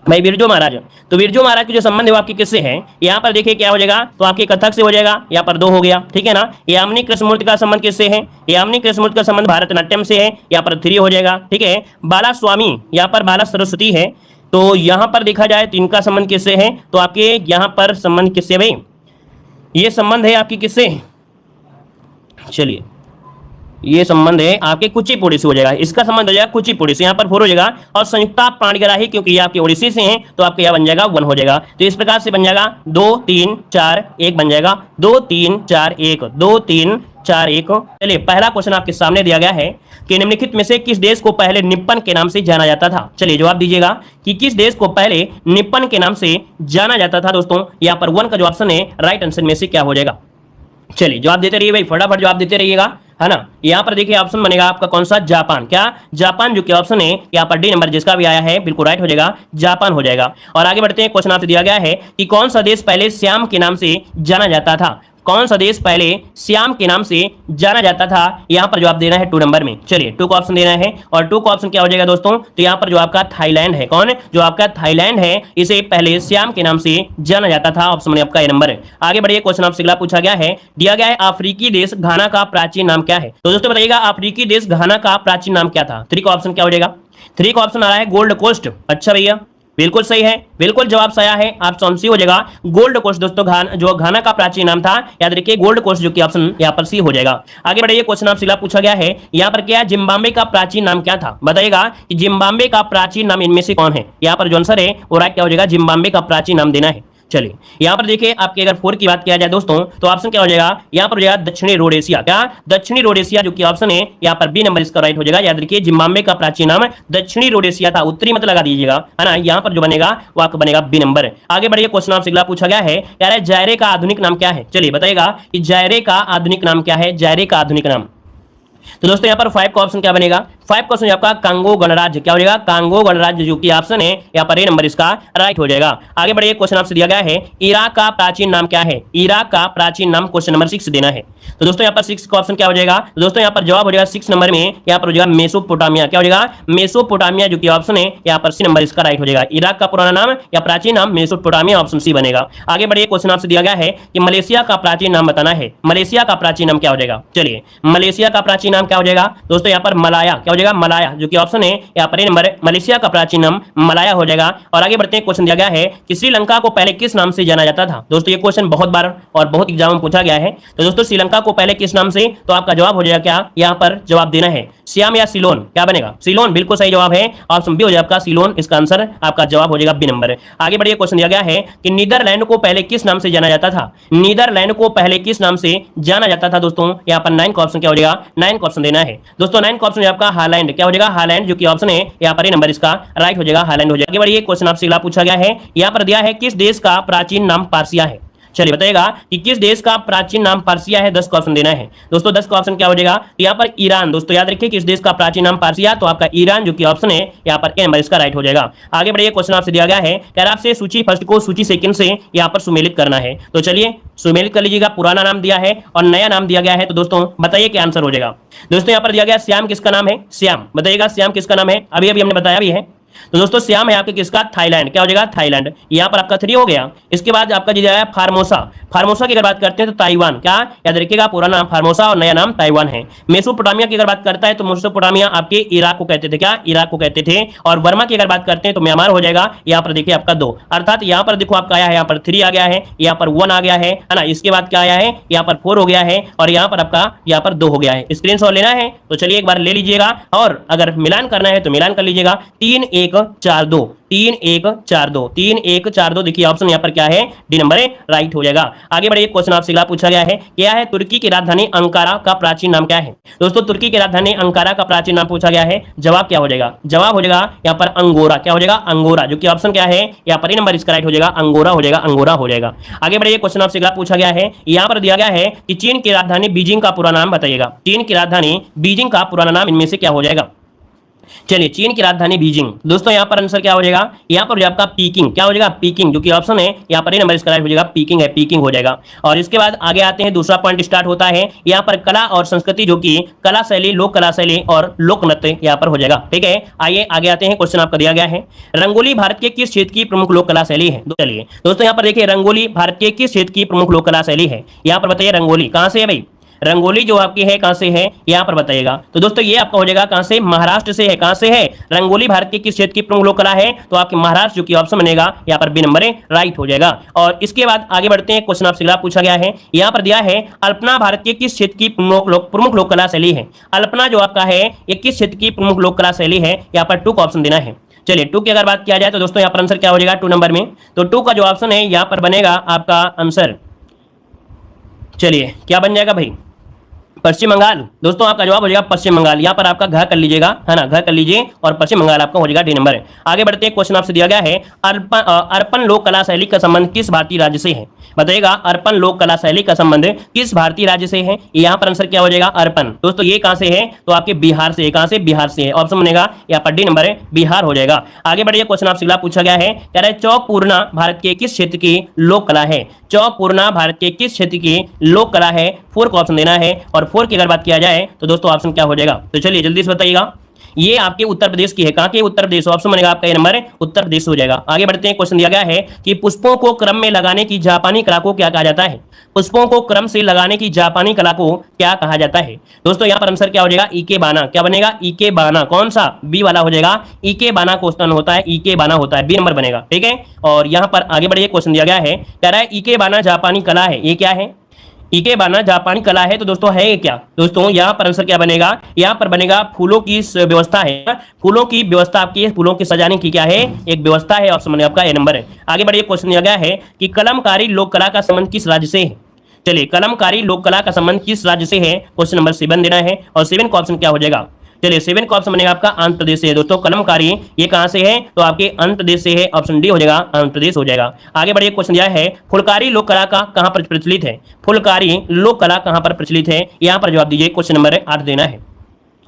भाई? बिरजू महाराज। तो बिरजू महाराज के जो संबंध है वो आपके किससे है? यहाँ पर देखिए क्या हो जाएगा, तो आपके कथक से हो जाएगा, यहाँ पर 2 हो गया, ठीक है ना। यामिनी कृष्णमूर्ति का संबंध किससे है? यामिनी कृष्णमूर्ति का संबंध भारतनाट्यम से है, यहाँ पर 3 हो जाएगा, ठीक है। बाला स्वामी, यहाँ पर बाला सरस्वती है, तो यहाँ पर देखा जाए तो इनका संबंध किससे है? तो आपके यहाँ पर संबंध किससे भाई? ये संबंध है आपकी किससे? चलिए ये संबंध है आपके कुचिपुड़ी से हो जाएगा, इसका संबंध हो जाएगा कुचिपुड़ी से, यहाँ पर 4 हो जाएगा। और संयुक्ता पाणिग्राही क्योंकि ये आपके ओडिसी से हैं तो आपका यह बन जाएगा 1 हो जाएगा। तो इस प्रकार से बन जाएगा 2 3 4 1 बन जाएगा, 2 3 4 1, 2 3 4 1। चलिए पहला क्वेश्चन आपके सामने दिया गया है कि निम्नलिखित में से किस देश को पहले निप्पन के नाम से जाना जाता था? चलिए जवाब दीजिएगा कि किस देश को पहले निप्पन के नाम से जाना जाता था। दोस्तों यहाँ पर 1 का जो ऑप्शन है राइट आंसर में से क्या हो जाएगा? चलिए जवाब देते रहिए भाई, फटाफट जवाब देते रहिएगा, है ना। यहाँ पर देखिए ऑप्शन बनेगा आपका कौन सा? जापान। क्या? जापान, जो कि ऑप्शन है यहाँ पर डी नंबर जिसका भी आया है बिल्कुल राइट हो जाएगा, जापान हो जाएगा। और आगे बढ़ते हैं, क्वेश्चन आपसे दिया गया है कि कौन सा देश पहले श्याम के नाम से जाना जाता था? कौन सा देश पहले श्याम के नाम से जाना जाता था? यहाँ पर जवाब देना है 2 नंबर में। चलिए 2 का ऑप्शन देना है, और 2 का ऑप्शन क्या हो जाएगा दोस्तों? तो यहाँ पर जो आपका थाईलैंड है, कौन? जो आपका थाईलैंड है, इसे पहले श्याम के नाम से जाना जाता था। ऑप्शन में आपका ए नंबर है। आगे बढ़िए, क्वेश्चन आपसे अगला पूछा गया है, दिया गया है अफ्रीकी देश घाना का प्राचीन नाम क्या है? तो दोस्तों बताइएगा अफ्रीकी देश घाना का प्राचीन नाम क्या था? 3 का ऑप्शन क्या हो जाएगा? 3 का ऑप्शन आ रहा है गोल्ड कोस्ट। अच्छा भैया बिल्कुल सही है, बिल्कुल जवाब सही है, ऑप्शन सी हो जाएगा गोल्ड कोस्ट। दोस्तों जो घाना का प्राचीन नाम था, याद रखिए गोल्ड कोस्ट, जो कि ऑप्शन यहाँ पर सी हो जाएगा। आगे बढ़िए, क्वेश्चन आपसे अगला पूछा गया है, यहाँ पर क्या जिम्बाब्वे का प्राचीन नाम क्या था? बताइएगा कि जिम्बाब्वे का प्राचीन नाम इनमें से कौन है? यहाँ पर जो आंसर है वो राइट क्या हो जाएगा? जिम्बाब्वे का प्राचीन नाम देना है। चलिए यहाँ पर देखिए आपके अगर 4 की बात किया जाए दोस्तों, तो ऑप्शन क्या हो जाएगा? यहाँ पर हो जाएगा दक्षिणी रोडेशिया। क्या? दक्षिणी रोडेशिया, जो कि ऑप्शन है यहाँ पर बी नंबर इसका राइट हो जाएगा। याद रखिए जिम्बाब्वे का प्राचीन नाम दक्षिणी रोडेशिया था, उत्तरी मत लगा दीजिएगा, है ना। यहाँ पर जो बनेगा वो आपका बनेगा बी नंबर। आगे बढ़िए, क्वेश्चन आपसे अगला पूछा गया है, यार जायरे का आधुनिक नाम क्या है? चलिए बताइएगा कि जायरे का आधुनिक नाम क्या है? जायरे का आधुनिक नाम। तो दोस्तों यहाँ पर 5 का ऑप्शन क्या बनेगा? 5 का ऑप्शन आपका कांगो गणराज्य। क्या हो जाएगा? कांगो गणराज्य, जो कि ऑप्शन है यहाँ पर ए नंबर इसका राइट हो जाएगा। आगे बढ़िए, क्वेश्चन आपसे दिया गया है, इराक का प्राचीन नाम क्या है? इराक का प्राचीन नाम क्वेश्चन नंबर 6 देना है। तो दोस्तों यहाँ पर 6 का ऑप्शन क्या हो जाएगा? तो दोस्तों यहाँ पर जवाब हो जाएगा 6 नंबर में, यहाँ पर हो जाएगा मेसोपोटामिया। क्या हो जाएगा? मेसोपोटामिया, जो कि ऑप्शन है यहाँ पर सी नंबर इसका राइट हो जाएगा। इराक का पुराना नाम या प्राचीन नाम मेसोपोटामिया, ऑप्शन सी बनेगा। आगे बढ़िए, क्वेश्चन आपसे दिया गया है कि मलेशिया का प्राचीन नाम बताना है। मलेशिया का प्राचीन नाम क्या हो जाएगा? चलिए मलेशिया का प्राचीन नाम क्या हो जाएगा दोस्तों? यहाँ पर मलाया। क्या हो जाएगा? मलाया, जो कि ऑप्शन है यहाँ पर ए नंबर, मलेशिया का प्राचीन नाम मलाया हो जाएगा। और आगे बढ़ते हैं, क्वेश्चन दिया गया है कि श्रीलंका को पहले किस नाम से जाना जाता था? दोस्तों ये क्वेश्चन बहुत बार और बहुत एग्जाम में पूछा गया है। तो दोस्तों श्रीलंका को पहले किस नाम से? तो आपका जवाब हो जाएगा क्या? यहाँ पर जवाब देना है श्याम या सिलोन। क्या बनेगा? सिलोन, बिल्कुल सही जवाब है, ऑप्शन बी हो जाएगा आपका सिलोन, इसका आंसर आपका जवाब हो जाएगा बी नंबर। आगे बढ़िए, क्वेश्चन दिया गया है कि नीदरलैंड को पहले किस नाम से जाना जाता था? नीदरलैंड को पहले किस नाम से जाना जाता था? दोस्तों यहाँ पर 9 का ऑप्शन क्या हो जाएगा? 9 का ऑप्शन देना है दोस्तों। 9 का ऑप्शन आपका हालैंड। क्या हो जाएगा? हालैंड, जो कि ऑप्शन है यहाँ पर नंबर इसका राइट हो जाएगा, हालैंड हो जाएगा। आगे बढ़िए, क्वेश्चन आपसे अगला पूछा गया है, यहाँ पर दिया है किस देश का प्राचीन नाम पार्सिया है? चलिए बताइएगा कि किस देश का प्राचीन नाम पार्सिया है? 10 का ऑप्शन देना है दोस्तों। 10 का ऑप्शन क्या हो जाएगा? यहाँ पर ईरान। दोस्तों याद रखिए किस देश का प्राचीन नाम पार्सिया, तो आपका ईरान, जो कि ऑप्शन है यहाँ पर ए नंबर इसका राइट हो जाएगा। आगे बढ़िए, क्वेश्चन आपसे दिया गया है, क्या आपसे सूची फर्स्ट को सूची सेकंड से यहाँ पर सुमेलित करना है। तो चलिए सुमेलित कर लीजिएगा। पुराना नाम दिया है और नया नाम दिया गया है, तो दोस्तों बताइए क्या आंसर हो जाएगा। दोस्तों यहाँ पर दिया गया श्याम, किसका नाम है? श्याम। बताइएगा श्याम किसका नाम है? अभी अभी हमने बताया भी है। तो दोस्तों श्याम है आपके किसका? थाईलैंड। क्या हो जाएगा? थाईलैंड। यहाँ पर आपका 3 हो गया। इसके बाद आपका जो है फार्मोसा। फार्मोसा की अगर बात करते हैं तो ताइवान। क्या याद रखिएगा? पुराना नाम फार्मोसा और नया नाम ताइवान है। मेसोपोटामिया की अगर बात करता है तो मेसोपोटामिया आपके इराक को कहते थे। क्या? इराक को कहते थे। और वर्मा की अगर बात करते हैं तो म्यांमार हो जाएगा। यहाँ पर देखिए आपका 2, अर्थात यहाँ पर देखो आपका आया है, यहाँ पर 3 आ गया है, यहाँ पर 1 आ गया है ना। इसके बाद क्या आया है? यहाँ पर 4 हो गया है, और यहाँ पर आपका यहाँ पर 2 हो गया है। स्क्रीनशॉट लेना है तो चलिए एक बार ले लीजिएगा, और अगर मिलान करना है तो मिलान कर लीजिएगा। 3 3142 3142 3142 देखिए ऑप्शन यहाँ पर क्या है, डी नंबर राइट हो जाएगा। आगे बढ़िए, क्वेश्चन आपसे अगला पूछा गया है, क्या है तुर्की की राजधानी अंकारा का प्राचीन नाम क्या है। दोस्तों तुर्की की राजधानी अंकारा का प्राचीन नाम पूछा गया है, जवाब क्या हो जाएगा, जवाब हो जाएगा यहाँ पर अंगोरा। क्या हो जाएगा, अंगोरा, जो कि ऑप्शन क्या है यहाँ पर, नंबर इसका राइट हो जाएगा, अंगोरा हो जाएगा, अंगोरा हो जाएगा। आगे बढ़िए, क्वेश्चन आपसे अगला पूछा गया है, यहाँ पर दिया गया है कि चीन की राजधानी बीजिंग का पूरा नाम बताइएगा। चीन की राजधानी बीजिंग का पुराना नाम इनमें से क्या हो जाएगा। चलिए, चीन की राजधानी बीजिंग, दोस्तों यहाँ पर आंसर क्या हो जाएगा, यहाँ पर आपका पीकिंग, क्या हो जाएगा, पीकिंग, जो कि ऑप्शन है यहाँ पर नंबर इसका राइट हो जाएगा, पीकिंग है, पीकिंग हो जाएगा। और इसके बाद आगे आते हैं, दूसरा पॉइंट स्टार्ट होता है यहाँ पर कला और संस्कृति, जो कि कला शैली, लोक कला शैली और लोक नृत्य यहाँ पर हो जाएगा। ठीक है, आइए आगे आते हैं, क्वेश्चन आपका दिया गया है, रंगोली भारत के किस क्षेत्र की प्रमुख लोक कला शैली है। चलिए दोस्तों यहाँ पर देखिए, रंगोली भारत के किस क्षेत्र की प्रमुख लोक कला शैली है, यहाँ पर बताइए रंगोली कहाँ से है भाई, रंगोली जो आपकी है कहां से है, यहां पर बताइएगा। तो दोस्तों ये आपका हो जाएगा कहां से, महाराष्ट्र से है। कहां से है, रंगोली भारत के किस क्षेत्र की प्रमुख लोक कला है, तो आपके महाराष्ट्र, जो कि ऑप्शन बनेगा यहां पर बी नंबर राइट हो जाएगा। और इसके बाद आगे बढ़ते हैं, क्वेश्चन आपसे अगला पूछा गया है, यहां पर दिया है अल्पना भारत के किस क्षेत्र की प्रमुख लोक कला शैली है। अल्पना जो आपका है ये किस क्षेत्र की प्रमुख लोक कला शैली है, यहाँ पर 2 का ऑप्शन देना है। चलिए 2 की अगर बात किया जाए तो दोस्तों यहाँ पर आंसर क्या हो जाएगा 2 नंबर में, तो 2 का जो ऑप्शन है यहाँ पर बनेगा आपका आंसर, चलिए क्या बन जाएगा भाई, पश्चिम बंगाल। दोस्तों आपका जवाब हो जाएगा पश्चिम बंगाल, यहाँ पर आपका घ कर लीजिएगा, है ना, घ कर लीजिए, और पश्चिम बंगाल आपका हो जाएगा डी नंबर। आगे बढ़ते हैं, क्वेश्चन आपसे दिया गया है, अर्पण लोक कला शैली का संबंध किस भारतीय राज्य से है। बताइएगा अर्पण लोक कला शैली का संबंध किस भारतीय राज्य से है, यहाँ पर आंसर क्या हो जाएगा अर्पण। दोस्तों ये कहां से है, तो आपके बिहार से है। कहां से, बिहार से है, ऑप्शन बनेगा यहाँ पर डी नंबर है, बिहार हो जाएगा। आगे बढ़िए, क्वेश्चन आपसे अगला पूछा गया है, कह रहा है चौक पूर्णा भारत के किस क्षेत्र की लोक कला है। चौक पूर्णा भारत के किस क्षेत्र की लोक कला है, 4 का ऑप्शन देना है। और 4 की अगर बात किया जाए तो दोस्तों ऑप्शन क्या हो जाएगा, तो चलिए जल्दी से बताइएगा, ये आपके उत्तर प्रदेश की है। कहां के, उत्तर प्रदेश, ऑप्शन बनेगा आपका ये नंबर उत्तर प्रदेश हो जाएगा। आगे बढ़ते हैं, क्वेश्चन दिया गया है कि पुष्पों को क्रम में लगाने की जापानी कला को क्या कहा जाता है। पुष्पों को क्रम से लगाने की जापानी कला को क्या कहा जाता है। दोस्तों यहाँ पर आंसर क्या हो जाएगा, इकेबाना। क्या बनेगा, इकेबाना, कौन सा, बी वाला हो जाएगा, इकेबाना क्वेश्चन होता है, इकेबाना होता है, बी नंबर बनेगा। ठीक है, और यहाँ पर आगे बढ़िए, क्वेश्चन दिया गया है, कह रहा है इकेबाना जापानी कला है, ये क्या है, इकेबाना जापानी कला है, तो दोस्तों है क्या, दोस्तों यहाँ पर आंसर क्या बनेगा, यहाँ पर बनेगा फूलों की व्यवस्था है, फूलों की व्यवस्था आपकी, फूलों की सजाने की क्या है, एक व्यवस्था है, ऑप्शन बनेगा आपका ए नंबर है। आगे बढ़िए, क्वेश्चन दिया गया है कि कलमकारी लोक कला का संबंध किस राज्य से है। चलिए कलमकारी लोक कला का संबंध किस राज्य से है, क्वेश्चन नंबर 7 देना है, और 7 का ऑप्शन क्या हो जाएगा, चलिए 7 का ऑप्शन बनेगा आपका आंध्र प्रदेश से है। दोस्तों कलमकारी ये कहां से है, तो आपके आंध्र प्रदेश से है, ऑप्शन डी हो जाएगा, आंध्र प्रदेश हो जाएगा। आगे बढ़िए, क्वेश्चन दिया है फुलकारी लोक कला का कहां पर प्रचलित है। फुलकारी लोक कला कहां पर प्रचलित है, यहां पर जवाब दीजिए, क्वेश्चन नंबर 8 देना है।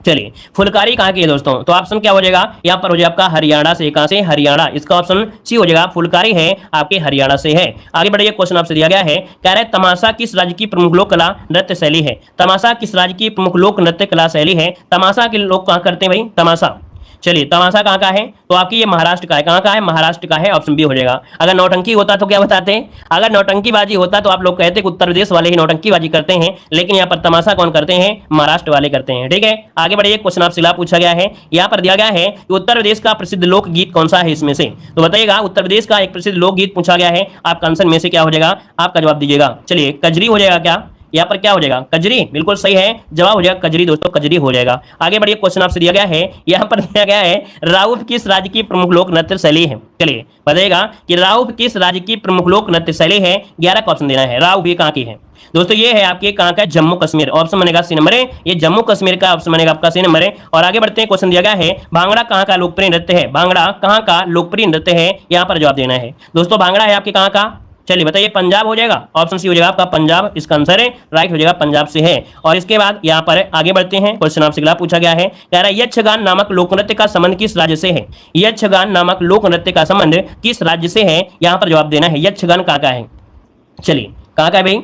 चलिए फुलकारी कहाँ की है दोस्तों, तो ऑप्शन क्या हो जाएगा, यहाँ पर हो जाएगा आपका हरियाणा से। कहां से, हरियाणा, इसका ऑप्शन सी हो जाएगा, फुलकारी है आपके हरियाणा से है। आगे बढ़िए, क्वेश्चन आपसे दिया गया है, कह रहा है तमाशा किस राज्य की प्रमुख लोक कला नृत्य शैली है। तमाशा किस राज्य की प्रमुख लोक नृत्य कला शैली है। तमाशा के लोग कहाँ करते हैं भाई, तमाशा, चलिए तमाशा कहाँ का है, तो आपकी ये महाराष्ट्र का है। कहाँ का है, महाराष्ट्र का है, ऑप्शन बी हो जाएगा। अगर नौटंकी होता तो क्या बताते हैं, अगर नौटंकीबाजी होता तो आप लोग कहते कि उत्तर प्रदेश वाले ही नौटंकीबाजी करते हैं, लेकिन यहाँ पर तमाशा कौन करते हैं, महाराष्ट्र वाले करते हैं। ठीक है, आगे बढ़िए, क्वेश्चन आपसे अगला पूछा गया है, यहाँ पर दिया गया है कि उत्तर प्रदेश का प्रसिद्ध लोकगीत कौन सा है इसमें से, तो बताइएगा उत्तर प्रदेश का एक प्रसिद्ध लोकगीत पूछा गया है, आपका आंसर में से क्या हो जाएगा, आपका जवाब दीजिएगा। चलिए कजरी हो जाएगा क्या, यहाँ पर क्या हो जाएगा, कजरी, बिल्कुल सही है, जवाब हो जाएगा कजरी, दोस्तों कजरी हो जाएगा। आगे बढ़िए, क्वेश्चन आपसे दिया गया है, यहाँ पर दिया गया है राउफ किस राज्य की प्रमुख लोक नृत्य शैली है। चलिए बताइएगा कि राउफ किस राज्य की प्रमुख लोक नृत्य शैली है, 11 का ऑप्शन देना है। राउफ ये कहाँ की है, दोस्तों ये है आपके कहाँ का, जम्मू कश्मीर, ऑप्शन बनेगा सी नंबर है, ये जम्मू कश्मीर का ऑप्शन बनेगा आपका सी नंबर है। और आगे बढ़ते हैं, क्वेश्चन दिया गया है भांगड़ा कहाँ का लोकप्रिय नृत्य है। भांगड़ा कहाँ का लोकप्रिय नृत्य है, यहाँ पर जवाब देना है। दोस्तों भांगड़ा है आपके कहाँ का, चलिए बताइए, पंजाब हो जाएगा, ऑप्शन सी हो जाएगा आपका पंजाब, इसका आंसर है राइट हो जाएगा, पंजाब से है। और इसके बाद यहाँ पर आगे बढ़ते हैं, क्वेश्चन आपसे अगला पूछा गया है, कह रहा है यक्षगान नामक लोक नृत्य का संबंध किस राज्य से है। यक्षगान नामक लोक नृत्य का संबंध किस राज्य से है, यहाँ पर जवाब देना है। यक्षगान कहाँ का है, चलिए कहाँ का है भाई,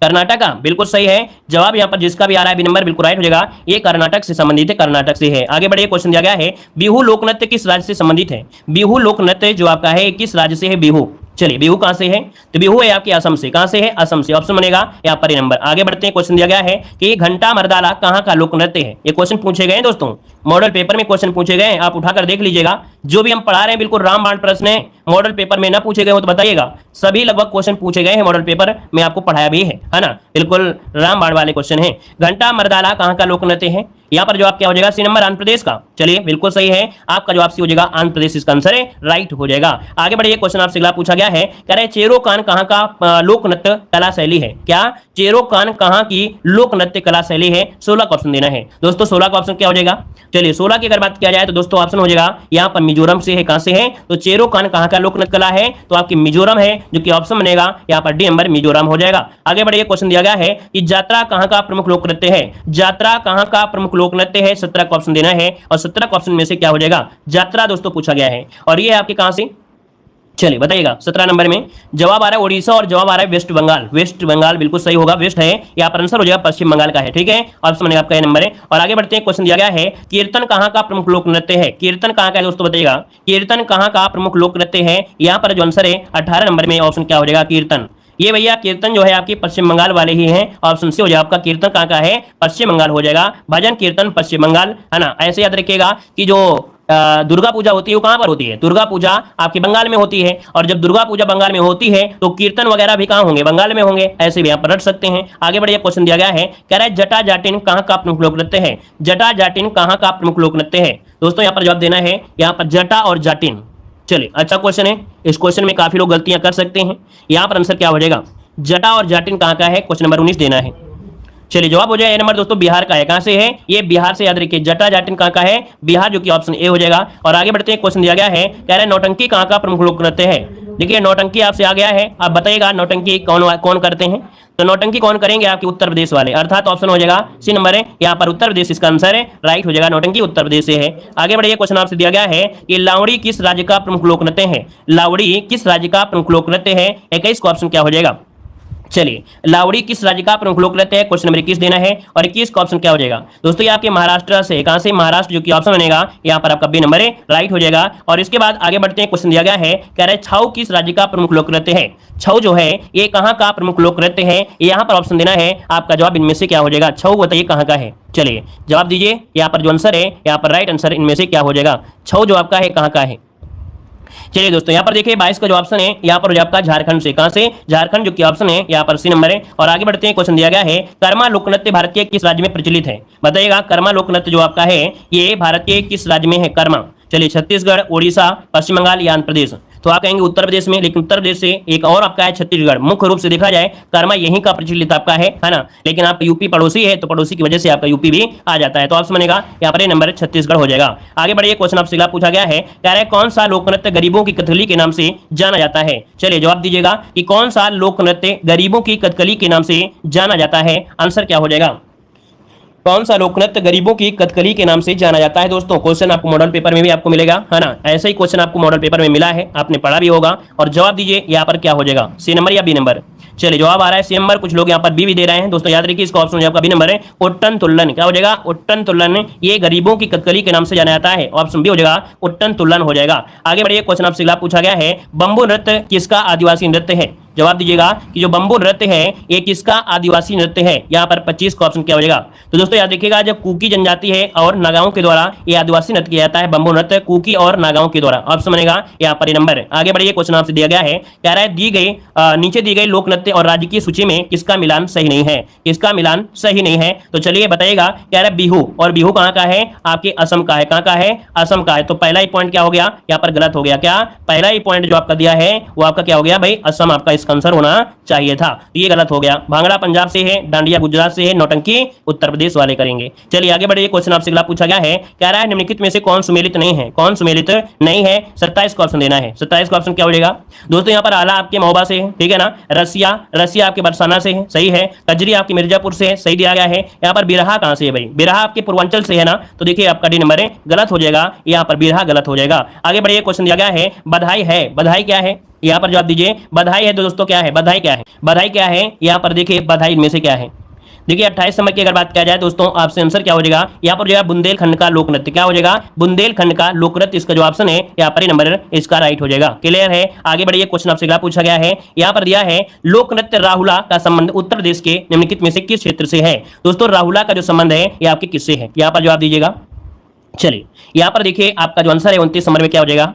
कर्नाटक का, बिल्कुल सही है, जवाब यहाँ पर जिसका भी आ रहा है बी नंबर बिल्कुल राइट हो जाएगा, ये कर्नाटक से संबंधित है, कर्नाटक से है। आगे बढ़िए, क्वेश्चन दिया गया है बिहू लोक नृत्य किस राज्य से संबंधित है। बिहू लोक नृत्य जो आपका है किस राज्य से है, बिहू, चलिए बिहू कहां से है, तो बिहू है आपकी असम से। कहां से है, असम से, ऑप्शन बनेगा यहाँ पर नंबर। आगे बढ़ते हैं, क्वेश्चन दिया गया है कि घंटा मर्दाला कहां का लोक नृत्य है। ये क्वेश्चन पूछे गए हैं दोस्तों, मॉडल पेपर में क्वेश्चन पूछे गए हैं, आप उठाकर देख लीजिएगा, जो भी हम पढ़ा रहे हैं बिल्कुल रामबाण प्रश्न है, मॉडल पेपर में ना पूछे गए हो तो बताइएगा, सभी लगभग क्वेश्चन पूछे गए हैं मॉडल पेपर में, आपको पढ़ाया भी है ना, बिल्कुल रामबाण वाले क्वेश्चन है। घंटा मर्दाला कहां का लोक नृत्य है, यहाँ पर जवाब क्या हो जाएगा? सी नंबर आंध्र प्रदेश का। चलिए बिल्कुल सही है, आपका जवाब सी हो जाएगा, आंध्र प्रदेश इसका आंसर है, राइट हो जाएगा। आगे बढ़िए, क्वेश्चन आपसे अगला पूछा गया है, कह रहे चेरो कान कहाँ का लोक नृत्य कला शैली है? क्या चेरो कान कहाँ की लोक नृत्य कला शैली है? 16 का ऑप्शन देना है दोस्तों। 16 का ऑप्शन क्या हो जाएगा? चलिए 16 की अगर बात किया जाए तो दोस्तों ऑप्शन हो जाएगा यहाँ पर मिजोरम से है। कहां से है? तो चेरो कान कहां का लोक नृत्य कला है? तो आपकी मिजोरम है, जो कि ऑप्शन बनेगा यहाँ पर डी नंबर मिजोरम हो जाएगा। आगे बढ़िए, क्वेश्चन दिया गया है कि यात्रा कहां का प्रमुख लोक नृत्य है? यात्रा कहां का प्रमुख लोक नृत्य है? 17 का ऑप्शन देना है, और 17 का ऑप्शन में से क्या हो जाएगा? यात्रा दोस्तों पूछा गया है, और ये आपके कहां से? चलिए बताइएगा। 17 नंबर में जवाब आ रहा है उड़ीसा, और जवाब आ रहा है वेस्ट बंगाल। वेस्ट बंगाल बिल्कुल सही होगा, वेस्ट है, यहाँ पर आंसर हो जाएगा पश्चिम बंगाल का है। ठीक है, ऑप्शन में आपका ये नंबर है। और आगे बढ़ते हैं, क्वेश्चन दिया गया है कीर्तन कहाँ का प्रमुख लोक नृत्य है? कीर्तन कहाँ का है दोस्तों बताइएगा, कीर्तन कहाँ का प्रमुख लोक नृत्य है? यहाँ पर जो आंसर है 18 नंबर में ऑप्शन क्या हो जाएगा? कीर्तन। ये भैया कीर्तन जो है आपकी पश्चिम बंगाल वाले ही हैं, ऑप्शन से हो जाएगा आपका कीर्तन कहाँ का है? पश्चिम बंगाल हो जाएगा। भजन कीर्तन पश्चिम बंगाल, है ना। ऐसे याद रखिएगा कि जो दुर्गा पूजा होती है वो कहां पर होती है? दुर्गा पूजा आपके बंगाल में होती है, और जब दुर्गा पूजा बंगाल में होती है तो कीर्तन वगैरह भी कहां होंगे? बंगाल में होंगे। ऐसे भी आप रट सकते हैं। आगे बढ़िए, क्वेश्चन दिया गया है, कह रहा है जटा जाटिन कहां का प्रमुख लोक नृत्य है? जटा जाटिन कहां का प्रमुख लोक नृत्य है? दोस्तों यहाँ पर जवाब देना है, यहाँ पर जटा और जाटिन। चलिए अच्छा क्वेश्चन है, इस क्वेश्चन में काफी लोग गलतियां कर सकते हैं। यहाँ पर आंसर क्या हो जाएगा? जटा और जाटिन कहां का है? क्वेश्चन नंबर 19 देना है। चलिए जवाब हो जाएगा ए नंबर दोस्तों, बिहार का है। कहां से है? ये बिहार से, याद रखिए। जटा जाटिन कहां का है? बिहार, जो कि ऑप्शन ए हो जाएगा। और आगे बढ़ते हैं, क्वेश्चन दिया गया है, कह रहे हैं नौटंकी कहां का प्रमुख लोक नृत्य है? देखिए नौटंकी आपसे आ गया है, आप बताइएगा नौटंकी कौन कौन करते हैं? तो नौटंकी कौन करेंगे? आपके उत्तर प्रदेश वाले, अर्थात ऑप्शन हो जाएगा सी नंबर है, यहाँ पर उत्तर प्रदेश इसका आंसर है, राइट हो जाएगा। नौटंकी उत्तर प्रदेश से है। आगे बढ़िए, क्वेश्चन आपसे दिया गया है कि लावड़ी किस राज्य का प्रमुख लोक नृत्य है? लावड़ी किस राज्य का प्रमुख लोक नृत्य है? 21 का ऑप्शन क्या हो जाएगा? चलिए लावड़ी किस राज्य का प्रमुख लोक नृत्य है? क्वेश्चन नंबर 21 देना है, और 21 का ऑप्शन क्या हो जाएगा? दोस्तों ये आपके महाराष्ट्र से, कहां से? महाराष्ट्र, जो कि ऑप्शन बनेगा यहाँ पर आपका बी नंबर है, राइट हो जाएगा। और इसके बाद आगे बढ़ते हैं, क्वेश्चन दिया गया है, कह रहे छऊ किस राज्य का प्रमुख लोक नृत्य है? छऊ जो है ये कहां का प्रमुख लोक नृत्य है? यहाँ पर ऑप्शन देना है, आपका जवाब इनमें से क्या हो जाएगा? छऊ बताइए कहां का है? चलिए जवाब दीजिए, यहाँ पर जो आंसर है, यहाँ पर राइट आंसर इनमें से क्या हो जाएगा? छऊ जो आपका है कहां का है? चलिए दोस्तों यहाँ पर देखिए 22 का जो ऑप्शन है यहाँ पर आपका झारखंड से। कहां से? झारखंड, जो कि ऑप्शन है यहाँ पर सी नंबर है। और आगे बढ़ते हैं, क्वेश्चन दिया गया है कर्मा लोक नृत्य भारत के किस राज्य में प्रचलित है? बताइएगा कर्मा लोक नृत्य जो आपका है ये भारत के किस राज्य में है? कर्मा। चलिए छत्तीसगढ़, उड़ीसा, पश्चिम बंगाल या आंध्र प्रदेश? तो आप कहेंगे उत्तर प्रदेश में, लेकिन उत्तर प्रदेश से एक और आपका है छत्तीसगढ़। मुख्य रूप से देखा जाए कर्मा यहीं का प्रचलित आपका है ना, लेकिन आपका यूपी पड़ोसी है, तो पड़ोसी की वजह से आपका यूपी भी आ जाता है। तो ऑप्शन बनेगा यहाँ पर नंबर छत्तीसगढ़ हो जाएगा। आगे बढ़िए, क्वेश्चन आपसे अगला पूछा गया है, कह रहे हैं कौन सा लोक नृत्य गरीबों की कथकली के नाम से जाना जाता है? चलिए जवाब दीजिएगा कि कौन सा लोक नृत्य गरीबों की कथकली के नाम से जाना जाता है? आंसर क्या हो जाएगा? कौन सा लोक नृत्य गरीबों की कथकली के नाम से जाना जाता है? दोस्तों क्वेश्चन आपको मॉडल पेपर में भी आपको मिलेगा, है ना। ऐसा ही क्वेश्चन आपको मॉडल पेपर में मिला है, आपने पढ़ा भी होगा। और जवाब दीजिए यहाँ पर क्या हो जाएगा? सी नंबर या बी नंबर? चलिए जवाब आ रहा है सी नंबर, कुछ लोग यहाँ पर बी भी दे रहे हैं। दोस्तों याद रखिए इसका ऑप्शन आपका बी नंबर है, उट्टन तुल्लन। क्या हो जाएगा? उट्टन तुल्लन, ये गरीबों की कथकली के नाम से जाना जाता है। ऑप्शन बी हो जाएगा, उट्टन तुल्लन हो जाएगा। आगे बढ़िए, क्वेश्चन आपसे अगला पूछा गया है, बंबू नृत्य किसका आदिवासी नृत्य है? जवाब दीजिएगा कि जो बंबू नृत्य है ये किसका आदिवासी नृत्य है? यहाँ पर 25 का ऑप्शन क्या हो जाएगा? तो दोस्तों याद रखिएगा जब कुकी जनजाति है और नागाओं के द्वारा ये आदिवासी नृत्य किया जाता है, बंबू नृत्य कुकी और नागाओं के द्वारा। ऑप्शन बनेगा यहाँ पर नंबर। आगे बढ़िए, क्वेश्चन आपसे दिया गया है, कह रहा है दी गई नीचे दी गई लोक नृत्य और राज्य की सूची में किसका मिलान सही नहीं है? किसका मिलान सही नहीं है? तो चलिए बताइएगा। कह रहा है बिहू, और बिहू कहाँ का है? आपके असम का है। कहाँ का है? असम का है। तो पहला ही पॉइंट क्या हो गया? यहाँ पर गलत हो गया। क्या? पहला ही पॉइंट जो आपका दिया है वो आपका क्या हो गया भाई? असम आपका इसका आंसर होना चाहिए था, ये गलत हो गया। भांगड़ा पंजाब से है, डांडिया गुजरात से है, नौटंकी उत्तर प्रदेश वाले करेंगे। चलिए आगे बढ़िए, क्वेश्चन आपसे अगला पूछा गया है, कह रहा है निम्नलिखित में से कौन सुमेलित नहीं है? कौन सुमेलित नहीं है? 27 का ऑप्शन देना है। 27 का ऑप्शन क्या हो जाएगा? दोस्तों यहाँ पर आला आपके महोबा से है, ठीक है ना। रसिया, रसिया आपके बरसाना से है, सही है। कजरी आपके मिर्जापुर से है, सही दिया गया है। यहाँ पर बिरहा कहां से है भाई? बिरहा आपके पूर्वांचल से है ना, तो देखिए आपका डी नंबर है, गलत हो जाएगा। यहाँ पर बिरहा गलत हो जाएगा। आगे बढ़िए, क्वेश्चन दिया गया है, बधाई है। बधाई क्या है? यहाँ पर जवाब दीजिए। बधाई है तो दोस्तों क्या है? बधाई क्या है? बधाई क्या है? यहाँ पर देखिए बधाई में से क्या है? देखिए 28 नंबर की अगर बात किया जाए दोस्तों, आपसे आंसर क्या हो जाएगा? यहाँ पर जो है बुंदेलखंड का लोक नृत्य। क्या हो जाएगा? बुंदेलखंड का लोक नृत्य इसका जो ऑप्शन है यहाँ पर नंबर इसका राइट हो जाएगा। क्लियर है? आगे बढ़िए, क्वेश्चन आपसे अगला पूछा गया है, यहाँ पर दिया है लोक नृत्य राहुला का संबंध उत्तर प्रदेश के निम्नलिखित में से किस क्षेत्र से है? दोस्तों राहुला का जो संबंध है ये आपके किससे है? यहाँ पर जवाब दीजिएगा। चलिए यहाँ पर देखिए आपका जो आंसर है 29 नंबर में क्या हो जाएगा?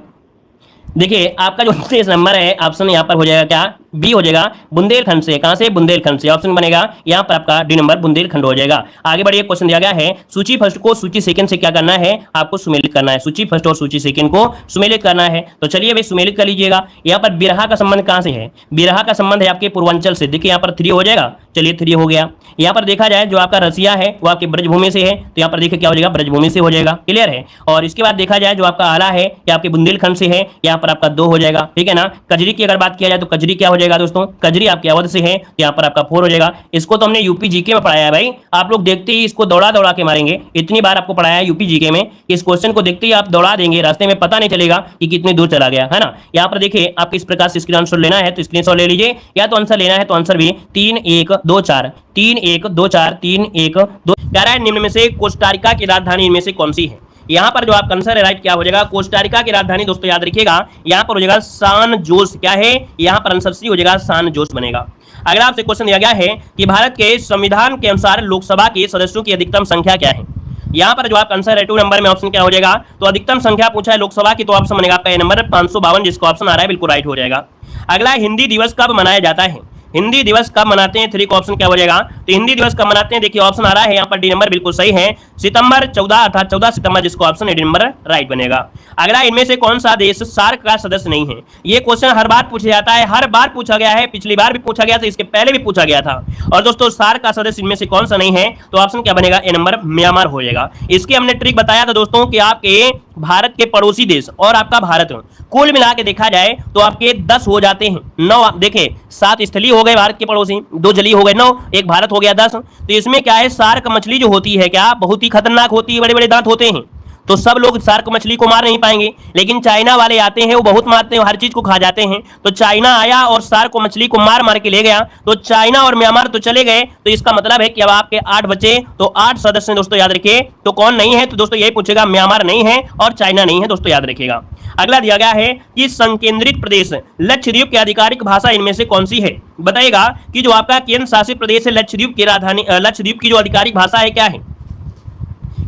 देखिए आपका जो 29 नंबर है ऑप्शन यहाँ पर हो जाएगा क्या? बी हो जाएगा बुंदेलखंड से। कहां से? बुंदेलखंड से। ऑप्शन बनेगा यहाँ पर आपका डी नंबर बुंदेलखंड हो जाएगा। आगे बढ़िए, क्वेश्चन दिया गया है सूची फर्स्ट को सूची सेकंड से क्या करना है? आपको सुमेलित करना है। सूची फर्स्ट और सूची सेकंड को सुमेलित करना है। तो चलिए भाई सुमेलित कर लीजिएगा। यहाँ पर बिरहा का संबंध कहां से है? बिरहा का संबंध है आपके पूर्वांचल से। देखिए यहाँ पर 3 हो जाएगा। चलिए 3 हो गया। यहाँ पर देखा जाए जो आपका रसिया है वो आपके ब्रजभूमि से है, तो यहाँ पर देखिए क्या हो जाएगा? ब्रजभूमि से हो जाएगा। क्लियर है। और इसके बाद देखा जाए जो आपका आला है ये आपके बुंदेलखंड से है, यहाँ पर आपका 2 हो जाएगा। ठीक है ना। कजरी की अगर बात किया जाए तो कजरी क्या हो जाएगा दोस्तों? कजरी आपके अवध से है, तो यहाँ पर आपका 4 हो जाएगा। इसको तो हमने यूपी जीके में पढ़ाया है भाई, आप लोग देखते ही इसको दौड़ा दौड़ा के मारेंगे। इतनी बार आपको पढ़ाया है यूपी जीके में, इस क्वेश्चन को देखते ही आप दौड़ा देंगे, रास्ते में पता नहीं चलेगा कि कितनी दूर चला गया है ना। यहाँ पर देखिए आपको इस प्रकार से स्क्रीनशॉट लेना है तो स्क्रीनशॉट ले लीजिए, या तो आंसर लेना है तो आंसर भी 3 1 2 4 3 1 2 4 3 1 2। कह रहा है निम्न में से कोस्टारिका की राजधानी इनमें से कौन सी है? यहाँ पर जो आपका आंसर है राइट क्या हो जाएगा? कोस्टारिका की राजधानी दोस्तों याद रखिएगा यहाँ पर हो जाएगा सान जोस। क्या है? यहाँ पर आंसर सी हो जाएगा सान जोस बनेगा। अगला आपसे क्वेश्चन दिया गया है कि भारत के संविधान के अनुसार लोकसभा के सदस्यों की अधिकतम संख्या क्या है? यहाँ पर जो आपका आंसर है 2 नंबर में ऑप्शन क्या हो जाएगा? तो अधिकतम संख्या पूछा है लोकसभा की, तो ऑप्शन बनेगा आपका ए नंबर 552, जिसका ऑप्शन आ रहा है बिल्कुल राइट हो जाएगा। अगला हिंदी दिवस कब मनाया जाता है? हिंदी दिवस कब मनाते हैं? 3 का ऑप्शन क्या हो जाएगा? तो हिंदी दिवस कब मनाते हैं देखिए ऑप्शन आ रहा है यहाँ पर डी नंबर बिल्कुल सही है, सितंबर 14 अर्थात 14 सितंबर, जिसको ऑप्शन डी नंबर राइट बनेगा। अगला इनमें से कौन सा देश सार्क का सदस्य नहीं है? ये क्वेश्चन हर बार पूछा जाता है, हर बार पूछा गया है, पिछली बार भी पूछा गया था, इसके पहले भी पूछा गया था। और दोस्तों सार्क का सदस्य इनमें से कौन सा नहीं है? तो ऑप्शन क्या बनेगा? ए नंबर म्यांमार हो जाएगा। इसकी हमने ट्रिक बताया था दोस्तों कि आपके भारत के पड़ोसी देश और आपका भारत कुल मिला के देखा जाए तो आपके 10 हो जाते हैं। 9 देखे 7 स्थलीय हो गए भारत के पड़ोसी, 2 जलीय हो गए 9, एक भारत हो गया 10। तो इसमें क्या है सार्क मछली जो होती है क्या बहुत ही खतरनाक होती है, बड़े बड़े दांत होते हैं, तो सब लोग सार्क मछली को मार नहीं पाएंगे, लेकिन चाइना वाले आते हैं वो बहुत मारते हैं, हर चीज को खा जाते हैं। तो चाइना आया और सार्क को मछली को मार मार के ले गया, तो चाइना और म्यांमार तो चले गए। तो इसका मतलब है कि अब आपके 8 बचे, तो 8 सदस्य दोस्तों याद रखिए। तो कौन नहीं है? तो दोस्तों यही पूछेगा, म्यांमार नहीं है और चाइना नहीं है दोस्तों याद रखिएगा। अगला दिया गया है कि संकेंद्रित प्रदेश लक्षद्वीप की आधिकारिक भाषा इनमें से कौन सी है? बताइएगा कि जो आपका केंद्र शासित प्रदेश है लक्षद्वीप की राजधानी लक्षद्वीप की जो आधिकारिक भाषा है क्या है?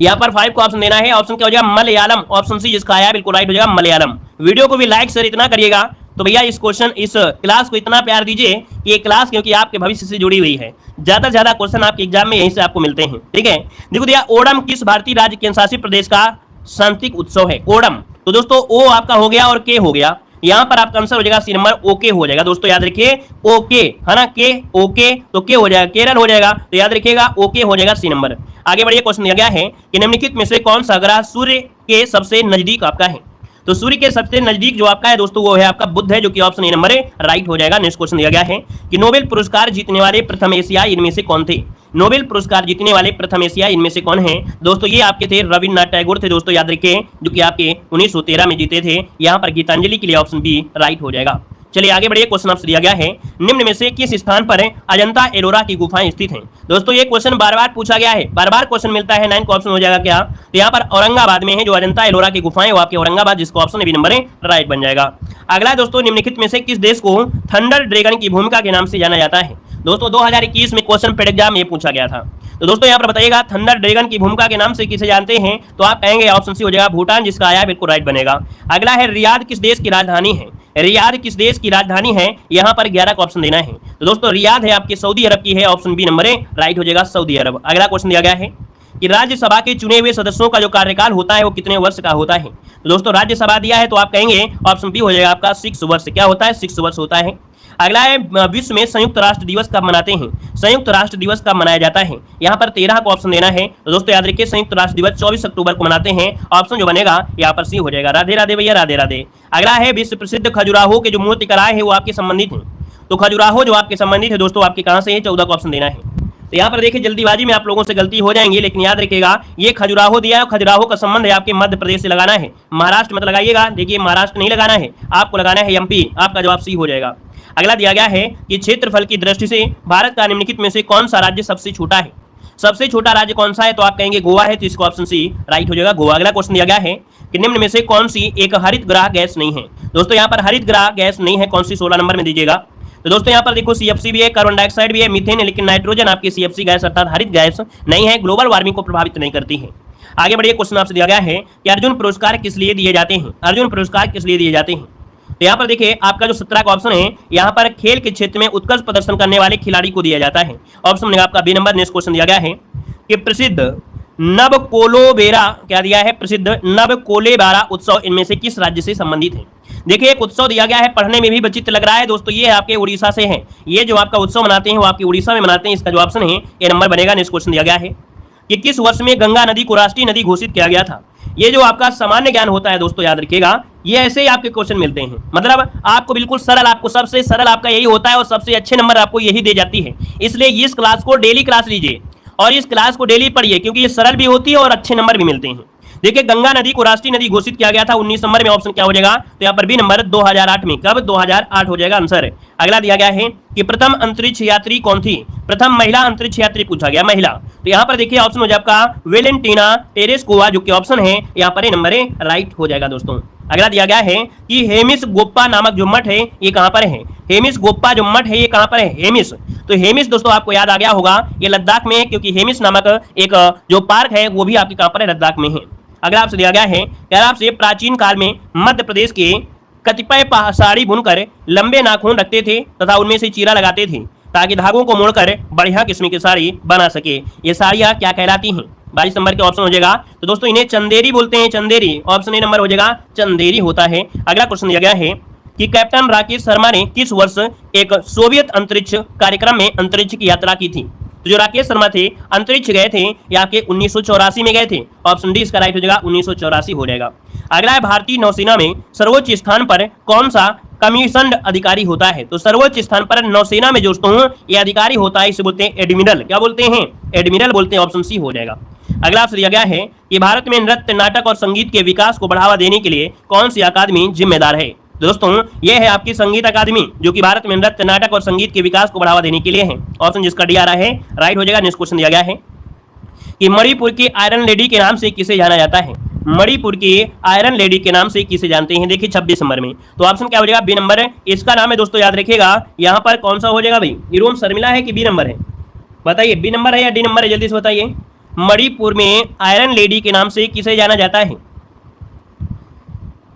यहाँ पर 5 को ऑप्शन देना है। ऑप्शन क्या हो जाएगा? मलयालम। ऑप्शन सी जिसका आया बिल्कुल राइट हो जाएगा मलयालम। वीडियो को भी लाइक शेयर इतना करिएगा तो भैया इस क्लास को इतना प्यार दीजिए कि ये क्लास क्योंकि आपके भविष्य से जुड़ी हुई है, ज्यादा से ज्यादा क्वेश्चन आपके एग्जाम में यहीं से आपको मिलते हैं। ठीक है, देखो दिया ओणम किस भारतीय राज्य केंद्र शासित प्रदेश का सांस्कृतिक उत्सव है? ओणम। तो दोस्तों ओ आपका हो गया और के हो गया, यहाँ पर आपका आंसर हो जाएगा सी नंबर ओके हो जाएगा। दोस्तों याद रखिए ओके है ना, के ओके तो के हो जाएगा, केरल हो जाएगा, तो याद रखिएगा ओके हो जाएगा सी नंबर। आगे बढ़िए, क्वेश्चन दिया गया है कि निम्नलिखित में से कौन सा ग्रह सूर्य के सबसे नजदीक आपका है? तो सूर्य के सबसे नजदीक जो आपका है दोस्तों वो है आपका बुध है, जो कि ऑप्शन ए नंबर राइट हो जाएगा। नेक्स्ट क्वेश्चन दिया गया है कि नोबेल पुरस्कार जीतने वाले प्रथम एशियाई इनमें से कौन थे? नोबेल पुरस्कार जीतने वाले प्रथम एशियाई इनमें से कौन है? दोस्तों ये आपके थे रविन्द्रनाथ टैगोर थे दोस्तों याद रखिए, जो कि आपके 1913 में जीते थे। यहाँ पर गीतांजलि के लिए ऑप्शन बी राइट हो जाएगा। चलिए आगे बढ़िए, क्वेश्चन आपसे दिया गया है निम्न में से किस स्थान पर अजंता एलोरा की गुफाएं स्थित हैं? दोस्तों ये क्वेश्चन बार बार पूछा गया है, बार बार क्वेश्चन मिलता है। 9 का ऑप्शन हो जाएगा क्या? तो यहाँ पर औरंगाबाद में है जो अजंता एलोरा की गुफाएं, वो आपके औरंगाबाद, जिसका ऑप्शन बी नंबर राइट बन जाएगा। अगला दोस्तों निम्नलिखित में से किस देश को थंडर ड्रैगन की भूमिका के नाम से जाना जाता है? दोस्तों 2021 में क्वेश्चन पेड एग्जाम में पूछा गया था। तो दोस्तों यहाँ पर बताइएगा थंडर ड्रैगन की भूमिका के नाम से किसे जानते हैं? तो आप कहेंगे ऑप्शन सी हो जाएगा भूटान, जिसका आया बिल्कुल राइट बनेगा। अगला है रियाद किस देश की राजधानी है? रियाद किस देश की राजधानी है? यहाँ पर 11 का ऑप्शन देना है। तो दोस्तों रियाद है आपके सऊदी अरब की है, ऑप्शन बी नंबर राइट हो जाएगा सऊदी अरब। अगला क्वेश्चन दिया गया है कि राज्यसभा के चुने हुए सदस्यों का जो कार्यकाल होता है वो कितने वर्ष का होता है? तो दोस्तों राज्यसभा दिया है तो आप कहेंगे ऑप्शन बी हो जाएगा आपका 6 वर्ष। क्या होता है? 6 वर्ष होता है। अगला है विश्व में संयुक्त राष्ट्र दिवस कब मनाते हैं? संयुक्त राष्ट्र दिवस कब मनाया जाता है? यहाँ पर 13 का ऑप्शन देना है। तो दोस्तों याद रखिए संयुक्त राष्ट्र दिवस 24 अक्टूबर को मनाते हैं, ऑप्शन जो बनेगा यहाँ पर सी हो जाएगा। राधे राधे भैया, राधे राधे। अगला है विश्व प्रसिद्ध खजुराहो के जो मूर्तिकलाएं हैं वो आपके संबंधित हैं। तो खजुराहो जो आपके संबंधित है दोस्तों आपके कहाँ से है? 14 का ऑप्शन देना है। तो यहाँ पर देखिए जल्दीबाजी में आप लोगों से गलती हो जाएंगी, लेकिन याद रखिएगा ये खजुराहो दिया है, खजुराहो का संबंध है आपके मध्य प्रदेश से लगाना है, महाराष्ट्र मत लगाइएगा। देखिए महाराष्ट्र नहीं लगाना है, आपको लगाना है एमपी। आपका जवाब सी हो जाएगा। अगला दिया गया है कि क्षेत्रफल की दृष्टि से भारत का निम्नलिखित में से कौन सा राज्य सबसे छोटा है? सबसे छोटा राज्य कौन सा है? तो आप कहेंगे गोवा है, तो इसका ऑप्शन सी राइट हो जाएगा गोवा। अगला क्वेश्चन दिया गया है कि निम्न में से कौन सी एक हरित ग्रह गैस नहीं है? दोस्तों यहाँ पर हरित ग्रह गैस नहीं है, कौन सी? 16 नंबर में दीजिएगा। तो दोस्तों यहाँ पर देखो सीएफसी भी है, कार्बन डाइऑक्साइड भी है, मीथेन है, लेकिन नाइट्रोजन आपकी सीएफसी गैस अर्थात हरित गैस नहीं है, ग्लोबल वार्मिंग को प्रभावित नहीं करती है। आगे बढ़िए, क्वेश्चन आपसे दिया गया है कि अर्जुन पुरस्कार किस लिए दिए जाते हैं? अर्जुन पुरस्कार किस लिए दिए जाते हैं? तो यहाँ पर देखिए आपका जो 17 का ऑप्शन है, यहाँ पर खेल के क्षेत्र में उत्कृष्ट प्रदर्शन करने वाले खिलाड़ी को दिया जाता है। ऑप्शन बनेगा आपका बी नंबर। नेक्स्ट क्वेश्चन दिया गया है कि प्रसिद्ध नवकोलेबेरा क्या दिया है, प्रसिद्ध नवकोलेबेरा उत्सव इनमें से किस राज्य से संबंधित है। देखिए एक उत्सव दिया गया है, पढ़ने में भी विचित्र लग रहा है दोस्तों, ये आपके उड़ीसा से है। ये जो आपका उत्सव मनाते हैं वो आपके उड़ीसा में मनाते हैं। इसका जो ऑप्शन है ये नंबर बनेगा। नेक्स्ट क्वेश्चन दिया गया है कि किस वर्ष में गंगा नदी को राष्ट्रीय नदी घोषित किया गया था। ये जो आपका सामान्य ज्ञान होता है दोस्तों, याद रखिएगा, ये ऐसे ही आपके क्वेश्चन मिलते हैं। मतलब आपको बिल्कुल सरल, आपको सबसे सरल आपका यही होता है और सबसे अच्छे नंबर आपको यही दे जाती है। इसलिए इस क्लास को डेली क्लास लीजिए और इस क्लास को डेली पढ़िए, क्योंकि ये सरल भी होती है और अच्छे नंबर भी मिलते हैं। देखिए गंगा नदी को राष्ट्रीय नदी घोषित किया गया था 19 नंबर में। ऑप्शन क्या हो जाएगा, तो यहाँ पर बी नंबर 2008 में। कब, 2008 हो जाएगा आंसर। अगला दिया गया है कि प्रथम अंतरिक्ष यात्री कौन थी, प्रथम महिला अंतरिक्ष यात्री पूछा गया, महिला। तो यहाँ पर देखिए ऑप्शन हो जाए आपका वेलेंटीना टेरेस्कोवा, जो कि ऑप्शन है यहाँ पर नंबर राइट हो जाएगा दोस्तों। अगला दिया गया है कि हेमिस गोप्पा नामक जो मठ है ये कहां पर है। हेमिस गोप्पा जो मठ है ये कहां पर है, हेमिस। तो हेमिस दोस्तों आपको याद आ गया होगा, ये लद्दाख में है, क्योंकि हेमिस नामक एक जो पार्क है वो भी आपके कहां पर है, लद्दाख में है। अगला आपसे दिया गया है यार आपसे प्राचीन काल में मध्य प्रदेश के कतिपय साड़ी बुनकर लंबे नाखून रखते थे तथा उनमें से चीरा लगाते थे ताकि धागों को मोड़कर बढ़िया किस्म की साड़ी बना सके। ये साड़ियाँ क्या कहलाती हैं। 22 नंबर के ऑप्शन हो जाएगा। तो दोस्तों इन्हें चंदेरी बोलते हैं, चंदेरी। ऑप्शन ए नंबर हो जाएगा, चंदेरी होता है। अगला क्वेश्चन दिया गया है कि कैप्टन राकेश शर्मा ने किस वर्ष एक सोवियत अंतरिक्ष कार्यक्रम में अंतरिक्ष की यात्रा की थी। तो जो राकेश शर्मा थे अंतरिक्ष गए थे या के 1984 में गए थे। ऑप्शन डी इसका राइट हो जाएगा, 1984 हो जाएगा। अगला है भारतीय नौसेना में सर्वोच्च स्थान पर कौन सा कमीशन्ड अधिकारी होता है। तो सर्वोच्च स्थान पर नौसेना में दोस्तों ये अधिकारी होता है, इसे बोलते हैं एडमिरल। क्या बोलते हैं, एडमिरल बोलते हैं। ऑप्शन सी हो जाएगा। अगला आपसे दिया गया है कि भारत में नृत्य, नाटक और संगीत के विकास को बढ़ावा देने के लिए कौन सी अकादमी जिम्मेदार है। दोस्तों ये है आपकी संगीत अकादमी, जो कि भारत में नृत्य, नाटक और संगीत के विकास को बढ़ावा देने के लिए है। ऑप्शन जिसका डी आ रहा है राइट हो जाएगा। नेक्स्ट क्वेश्चन दिया गया है कि मणिपुर की आयरन लेडी के नाम से किसे जाना जाता है। मणिपुर की आयरन लेडी के नाम से किसे जानते हैं। देखिए 26 नंबर में। तो ऑप्शन क्या हो जाएगा, बी नंबर है। इसका नाम है दोस्तों, याद रखिएगा, यहाँ पर कौन सा हो जाएगा भाई, इरोम शर्मिला है कि बी नंबर है, बताइए। बी नंबर है या डी नंबर है, जल्दी से बताइए। मणिपुर में आयरन लेडी के नाम से किसे जाना जाता है।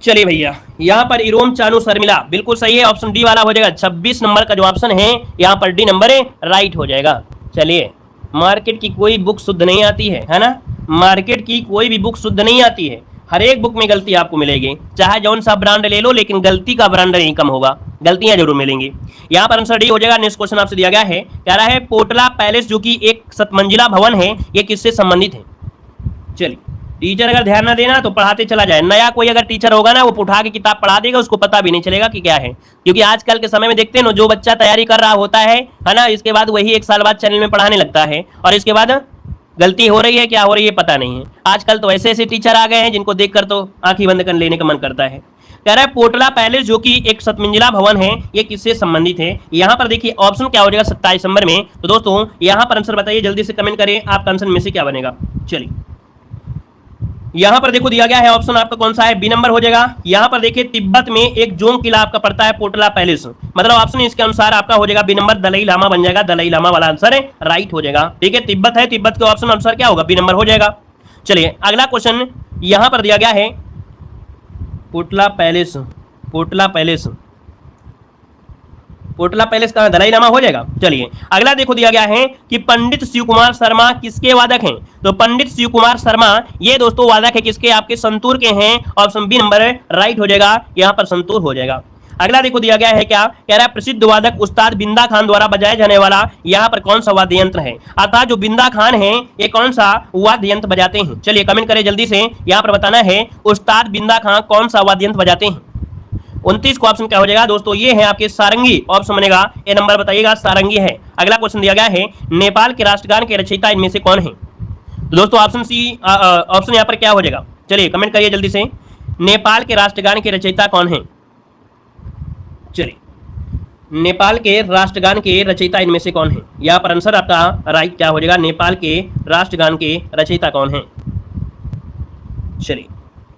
चलिए भैया, यहाँ पर इरोम चानू शर्मिला बिल्कुल सही है। ऑप्शन डी वाला हो जाएगा। 26 नंबर का जो ऑप्शन है यहाँ पर डी नंबर है राइट हो जाएगा। चलिए, मार्केट की कोई बुक शुद्ध नहीं आती है ना, मार्केट की कोई भी बुक शुद्ध नहीं आती है। हर एक बुक में गलती आपको मिलेगी, चाहे जौन सा ब्रांड ले लो, लेकिन गलती का ब्रांड नहीं कम होगा, गलतियां जरूर मिलेंगी। यहाँ पर आंसर डी हो जाएगा। नेक्स्ट क्वेश्चन आपसे दिया गया है, कह रहा है पोटला पैलेस जो कि एक 7 मंजिला भवन है, ये किससे संबंधित है। चलिए, टीचर अगर ध्यान ना देना तो पढ़ाते चला जाए, नया कोई अगर टीचर होगा ना वो उठा के किताब पढ़ा देगा, उसको पता भी नहीं चलेगा कि क्या है। क्योंकि आजकल के समय में देखते हैं ना, जो बच्चा तैयारी कर रहा होता है ना, इसके बाद वही 1 साल बाद चैनल में पढ़ाने लगता है और इसके बाद गलती हो रही है क्या हो रही है पता नहीं है। आजकल तो ऐसे ऐसे टीचर आ गए हैं जिनको देखकर तो आंखें बंद कर लेने का मन करता है। कह रहा है पोटला पैलेस जो कि एक 7 मंजिला भवन है, ये किससे संबंधित है। यहाँ पर देखिए ऑप्शन क्या हो जाएगा 27 नंबर में। तो दोस्तों यहाँ पर आंसर बताइए, जल्दी से कमेंट करें, आपका आंसर में से क्या बनेगा। चलिए, यहाँ पर देखो दिया गया है ऑप्शन आपका कौन सा है, बी नंबर हो जाएगा। यहाँ पर देखिए तिब्बत में एक जोंग किला आपका पड़ता है पोटला पैलेस, मतलब ऑप्शन इसके अनुसार आपका हो जाएगा बी नंबर, दलाई लामा बन जाएगा। दलाई लामा वाला आंसर है राइट हो जाएगा। ठीक है, तिब्बत है, तिब्बत के ऑप्शन अनुसार क्या होगा, बी नंबर हो जाएगा। चलिए अगला क्वेश्चन यहाँ पर दिया गया है, पोटला पैलेस, पोटला पैलेस, पोटला पैलेस का दलाई लामा हो जाएगा। चलिए अगला देखो दिया गया है कि पंडित शिव कुमार शर्मा किसके वादक हैं। तो पंडित शिव कुमार शर्मा ये दोस्तों वादक है किसके, आपके संतूर के हैं। ऑप्शन बी नंबर राइट हो जाएगा, यहाँ पर संतूर हो जाएगा। अगला देखो दिया गया है क्या, कह रहा है प्रसिद्ध वादक उस्ताद बिंदा खान द्वारा बजाया जाने वाला यहाँ पर कौन सा वाद्य यंत्र है। अर्थात जो बिंदा खान है ये कौन सा वाद्य यंत्र बजाते हैं। चलिए कमेंट करें जल्दी से, यहाँ पर बताना है उस्ताद बिंदा खान कौन सा वाद्य यंत्र बजाते हैं। 29 का ऑप्शन क्या हो जाएगा दोस्तों, ये है आपके सारंगी। ऑप्शन बनेगा ए नंबर, बताइएगा सारंगी है। अगला क्वेश्चन दिया गया है, नेपाल के राष्ट्रगान के रचयिता इनमें से कौन है। तो दोस्तों ऑप्शन सी, ऑप्शन यहाँ पर क्या हो जाएगा, चलिए कमेंट करिए जल्दी से, नेपाल के राष्ट्रगान के रचयिता कौन है। चलिए, नेपाल के राष्ट्रगान के रचयिता इनमें से कौन है। यहाँ पर आंसर आपका राइट क्या हो जाएगा, नेपाल के राष्ट्रगान के रचयिता कौन है। चलिए,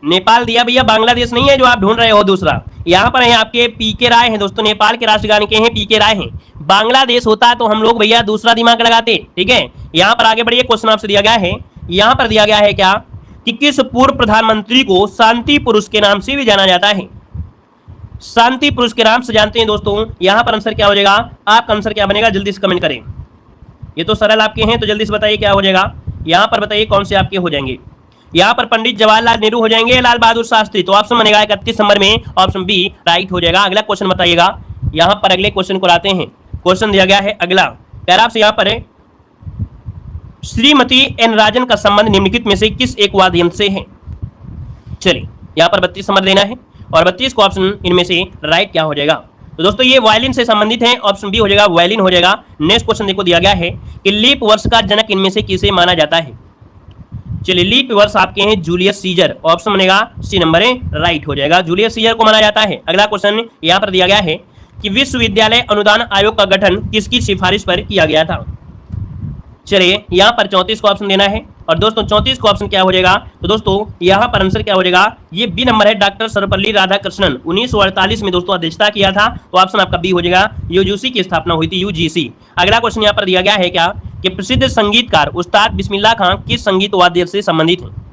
नेपाल दिया भैया, बांग्लादेश नहीं है जो आप ढूंढ रहे हो। दूसरा यहाँ पर है आपके पीके राय हैं दोस्तों, नेपाल के राष्ट्रगान के हैं पीके राय हैं। बांग्लादेश होता तो हम लोग भैया दूसरा दिमाग लगाते। ठीक है, यहाँ पर आगे बढ़िए, क्वेश्चन आपसे दिया गया है, यहाँ पर दिया गया है क्या कि किस पूर्व प्रधानमंत्री को शांति पुरुष के नाम से भी जाना जाता है। शांति पुरुष के नाम से जानते हैं दोस्तों। यहां पर आंसर क्या हो जाएगा, आपका आंसर क्या बनेगा, जल्दी से कमेंट करें। ये तो सरल आपके हैं, तो जल्दी से बताइए क्या हो जाएगा। यहां पर बताइए कौन से आपके हो जाएंगे। यहाँ पर पंडित जवाहरलाल नेहरू हो जाएंगे, लाल बहादुर शास्त्री। तो ऑप्शन बनेगा 31 नंबर में ऑप्शन बी राइट हो जाएगा। अगला क्वेश्चन बताइएगा। यहाँ पर अगले क्वेश्चन को लाते हैं। क्वेश्चन दिया गया है अगला पैराग्राफ से, यहाँ पर है श्रीमती एन राजन का संबंध निम्नलिखित में से किस एक वाद्य यंत्र से है। चलिए यहाँ पर 32 नंबर देना है और 32 को ऑप्शन इनमें से राइट क्या हो जाएगा। तो दोस्तों ये वायलिन से संबंधित है, ऑप्शन बी हो जाएगा वायलिन हो जाएगा। नेक्स्ट क्वेश्चन देखो दिया गया है कि लीप वर्ष का जनक इनमें से किसे माना जाता है। चलिए लीप वर्ष आपके हैं जूलियस सीजर, ऑप्शन बनेगा सी नंबर है राइट हो जाएगा। जूलियस सीजर को माना जाता है। अगला क्वेश्चन यहाँ पर दिया गया है कि विश्वविद्यालय अनुदान आयोग का गठन किसकी सिफारिश पर किया गया था। चलिए यहाँ पर 34 को ऑप्शन देना है और दोस्तों 34 को ऑप्शन क्या हो जाएगा। तो दोस्तों यहाँ पर आंसर क्या हो जाएगा, ये बी नंबर है, डॉक्टर सर्वपल्ली राधाकृष्णन 1948 में दोस्तों अध्यक्षता किया था। तो ऑप्शन आपका बी हो जाएगा। यूजीसी की स्थापना हुई थी, यूजीसी। अगला क्वेश्चन यहाँ पर दिया गया है क्या कि प्रसिद्ध संगीतकार उस्ताद बिस्मिल्लाह खां किस संगीत वाद्य से संबंधित है।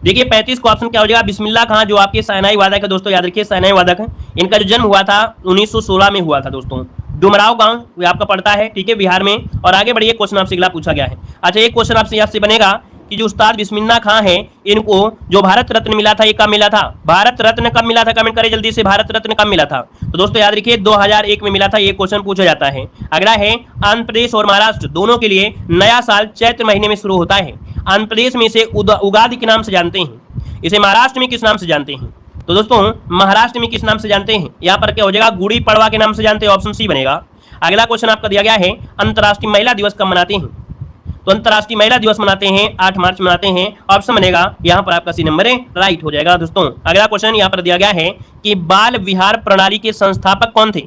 देखिए 35 को ऑप्शन क्या हो जाएगा, बिस्मिल्लाह खां जो आपके शहनाई वादक है दोस्तों, याद रखिए शहनाई वादक है। इनका जो जन्म हुआ था 1916 में हुआ था दोस्तों, डुमराव गांव आपका पड़ता है, ठीक है, बिहार में। और आगे बढ़िए, क्वेश्चन आपसे अगला पूछा गया है। अच्छा एक क्वेश्चन आपसे यहाँ से बनेगा कि जो उस्ताद बिस्मिल्लाह खां है, इनको जो भारत रत्न मिला था ये कब मिला था। भारत रत्न कब मिला था, कमेंट करें जल्दी से, भारत रत्न कब मिला था। तो दोस्तों याद रखिए 2001 में मिला था, ये क्वेश्चन पूछा जाता है। अगला है आंध्र प्रदेश और महाराष्ट्र दोनों के लिए नया साल चैत्र महीने में शुरू होता है। आंध्र प्रदेश में इसे उगादि के नाम से जानते हैं, इसे महाराष्ट्र में किस नाम से जानते हैं। तो दोस्तों महाराष्ट्र में किस नाम से जानते हैं, यहाँ पर क्या हो जाएगा, गुड़ी पड़वा के नाम से जानते हैं, ऑप्शन सी बनेगा। अगला क्वेश्चन आपका दिया गया है अंतर्राष्ट्रीय महिला दिवस कब मनाते हैं। तो अंतर्राष्ट्रीय महिला दिवस मनाते हैं 8 मार्च मनाते हैं, ऑप्शन बनेगा यहाँ पर आपका सी नंबर है राइट हो जाएगा। दोस्तों अगला क्वेश्चन यहाँ पर दिया गया है कि बाल विहार प्रणाली के संस्थापक कौन थे।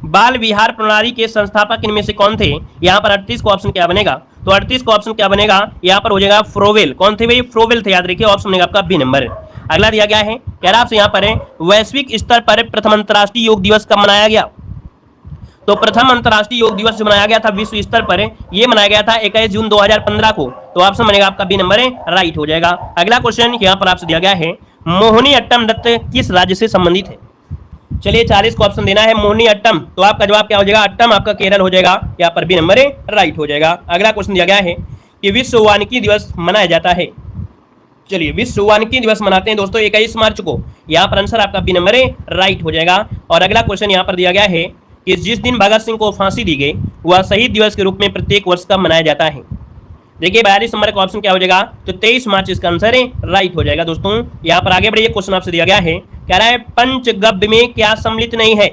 बाल विहार प्रणाली के संस्थापक इनमें से कौन थे। यहाँ पर 38 को ऑप्शन क्या बनेगा, तो 38 को ऑप्शन क्या बनेगा, यहाँ पर हो जाएगा फ्रोवेल। कौन थे भाई, फ्रोवेल थे, याद रखिए, ऑप्शन बनेगा आपका बी नंबर। अगला दिया गया है कह रहा आपसे यहाँ पर है वैश्विक स्तर पर प्रथम अंतर्राष्ट्रीय योग दिवस कब मनाया गया। तो प्रथम अंतर्राष्ट्रीय योग दिवस जो मनाया गया था विश्व स्तर पर, ये मनाया गया था 21 जून 2015 को। तो ऑप्शन बनेगा आपका बी नंबर है राइट हो जाएगा। अगला क्वेश्चन यहाँ पर आपसे दिया गया है मोहिनी अट्टम नृत्य किस राज्य से संबंधित है। चलिए 40 को ऑप्शन देना है मोहिनी अट्टम, तो आपका जवाब क्या हो जाएगा, अट्टम आपका केरल हो जाएगा, यहाँ पर बी नंबर है राइट हो जाएगा। अगला क्वेश्चन दिया गया है कि विश्व वानिकी दिवस मनाया जाता है। चलिए विश्व वानिकी दिवस मनाते हैं दोस्तों 21 मार्च को, यहाँ पर आंसर आपका बी नंबर है राइट हो जाएगा। और अगला क्वेश्चन यहाँ पर दिया गया है कि जिस दिन भगत सिंह को फांसी दी गई वह शहीद दिवस के रूप में प्रत्येक वर्ष कब मनाया जाता है। देखिए 42 नंबर का ऑप्शन क्या हो जाएगा, तो 23 मार्च इसका आंसर है राइट हो जाएगा। दोस्तों यहाँ पर आगे बढ़िए, क्वेश्चन आपसे दिया गया है, कह रहा है पंचगव्य में क्या सम्मिलित नहीं है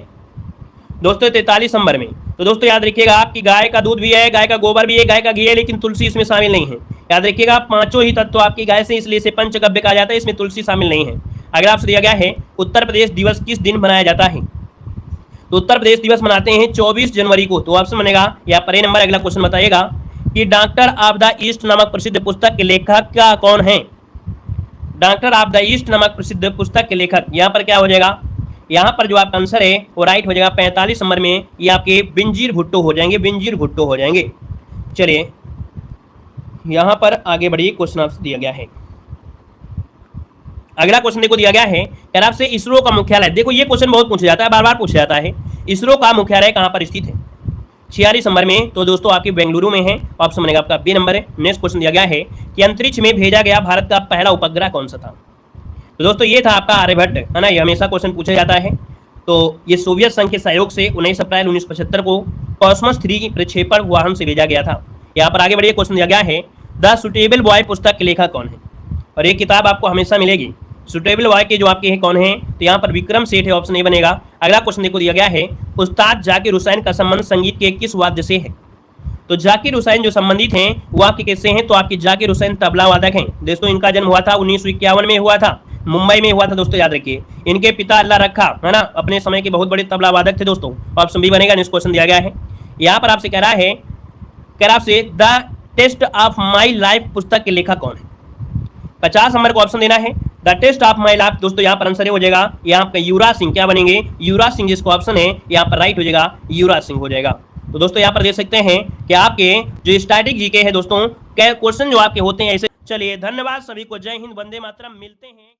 दोस्तों 43 नंबर में। तो दोस्तों याद रखिएगा आपकी गाय का दूध भी है, गाय का गोबर भी है, गाय का घी है, लेकिन तुलसी इसमें शामिल नहीं है। याद रखिएगा पांचों ही तत्व आपकी गाय से, इसलिए इसे पंचगव्य कहा जाता है, इसमें तुलसी शामिल नहीं है। अगर आपसे दिया गया है उत्तर प्रदेश दिवस किस दिन मनाया जाता है। तो उत्तर प्रदेश दिवस मनाते हैं 24 जनवरी को, तो ऑप्शन बनेगा यहाँ पर ए नंबर। अगला क्वेश्चन बताइएगा कि डॉक्टर ऑफ द ईस्ट नामक प्रसिद्ध पुस्तक के लेखक क्या कौन है। डॉक्टर ऑफ द ईस्ट नामक प्रसिद्ध पुस्तक के लेखक, यहाँ पर क्या हो जाएगा, यहाँ पर जो आपका आंसर है वो राइट हो जाएगा 45 नंबर में, ये आपके बेनजीर भुट्टो हो जाएंगे, बेनजीर भुट्टो हो जाएंगे। चलिए यहाँ पर आगे बढ़िए, क्वेश्चन आपसे दिया गया है। अगला क्वेश्चन देखो दिया गया है यार आपसे इसरो का मुख्यालय, देखो ये क्वेश्चन बहुत पूछा जाता है, बार बार पूछा जाता है, इसरो का मुख्यालय कहाँ पर स्थित है 46 नंबर में। तो दोस्तों आपके बेंगलुरु में है, ऑप्शन बनेगा आपका बी नंबर है। नेक्स्ट क्वेश्चन दिया गया है कि अंतरिक्ष में भेजा गया भारत का पहला उपग्रह कौन सा था। तो दोस्तों ये था आपका आर्यभट्ट, है ना, ये हमेशा क्वेश्चन पूछा जाता है। तो ये सोवियत संघ के सहयोग से 19 अप्रैल 1975 को कॉस्मोस 3 प्रक्षेपण वाहन से भेजा गया था। यहाँ पर आगे बढ़िए, क्वेश्चन दिया गया है द सुटेबल बॉय पुस्तक के लेखक कौन है, और ये किताब आपको हमेशा मिलेगी। सुटेबल बॉय के जो आपके हैं कौन है, तो यहाँ पर विक्रम सेठ है, ऑप्शन ए बनेगा। अगला क्वेश्चन देखो दिया गया है उस्ताद जाकिर हुसैन का संबंध संगीत के किस वाद्य से है। तो जाकिर हुसैन जो संबंधित हैं वो आपके किससे हैं, तो आपके जाकिर हुसैन तबला वादक हैं। दोस्तों इनका जन्म हुआ था 1951 में हुआ था, मुंबई में हुआ था दोस्तों, याद रखिए। इनके पिता अल्लाह रखा, है ना, अपने समय के बहुत बड़े तबला वादक थे दोस्तों, ऑप्शन बी बनेगा। नेक्स्ट क्वेश्चन दिया गया है, यहाँ पर आपसे कह रहा है, कह रहा आपसे the test of my life पुस्तक के लेखक कौन है। 50 नंबर को ऑप्शन देना है, the test of my life. दोस्तों यहाँ पर आंसर हो जाएगा यहाँ आपका युवराज सिंह, क्या बनेंगे, युवराज सिंह, जिसको ऑप्शन है यहाँ पर राइट हो जाएगा, युवराज सिंह हो जाएगा। तो दोस्तों यहाँ पर देख सकते हैं कि आपके जो स्टैटिक जीके है दोस्तों, क्वेश्चन जो आपके होते हैं ऐसे। चलिए धन्यवाद सभी को, जय हिंद, वंदे मातरम, मिलते हैं।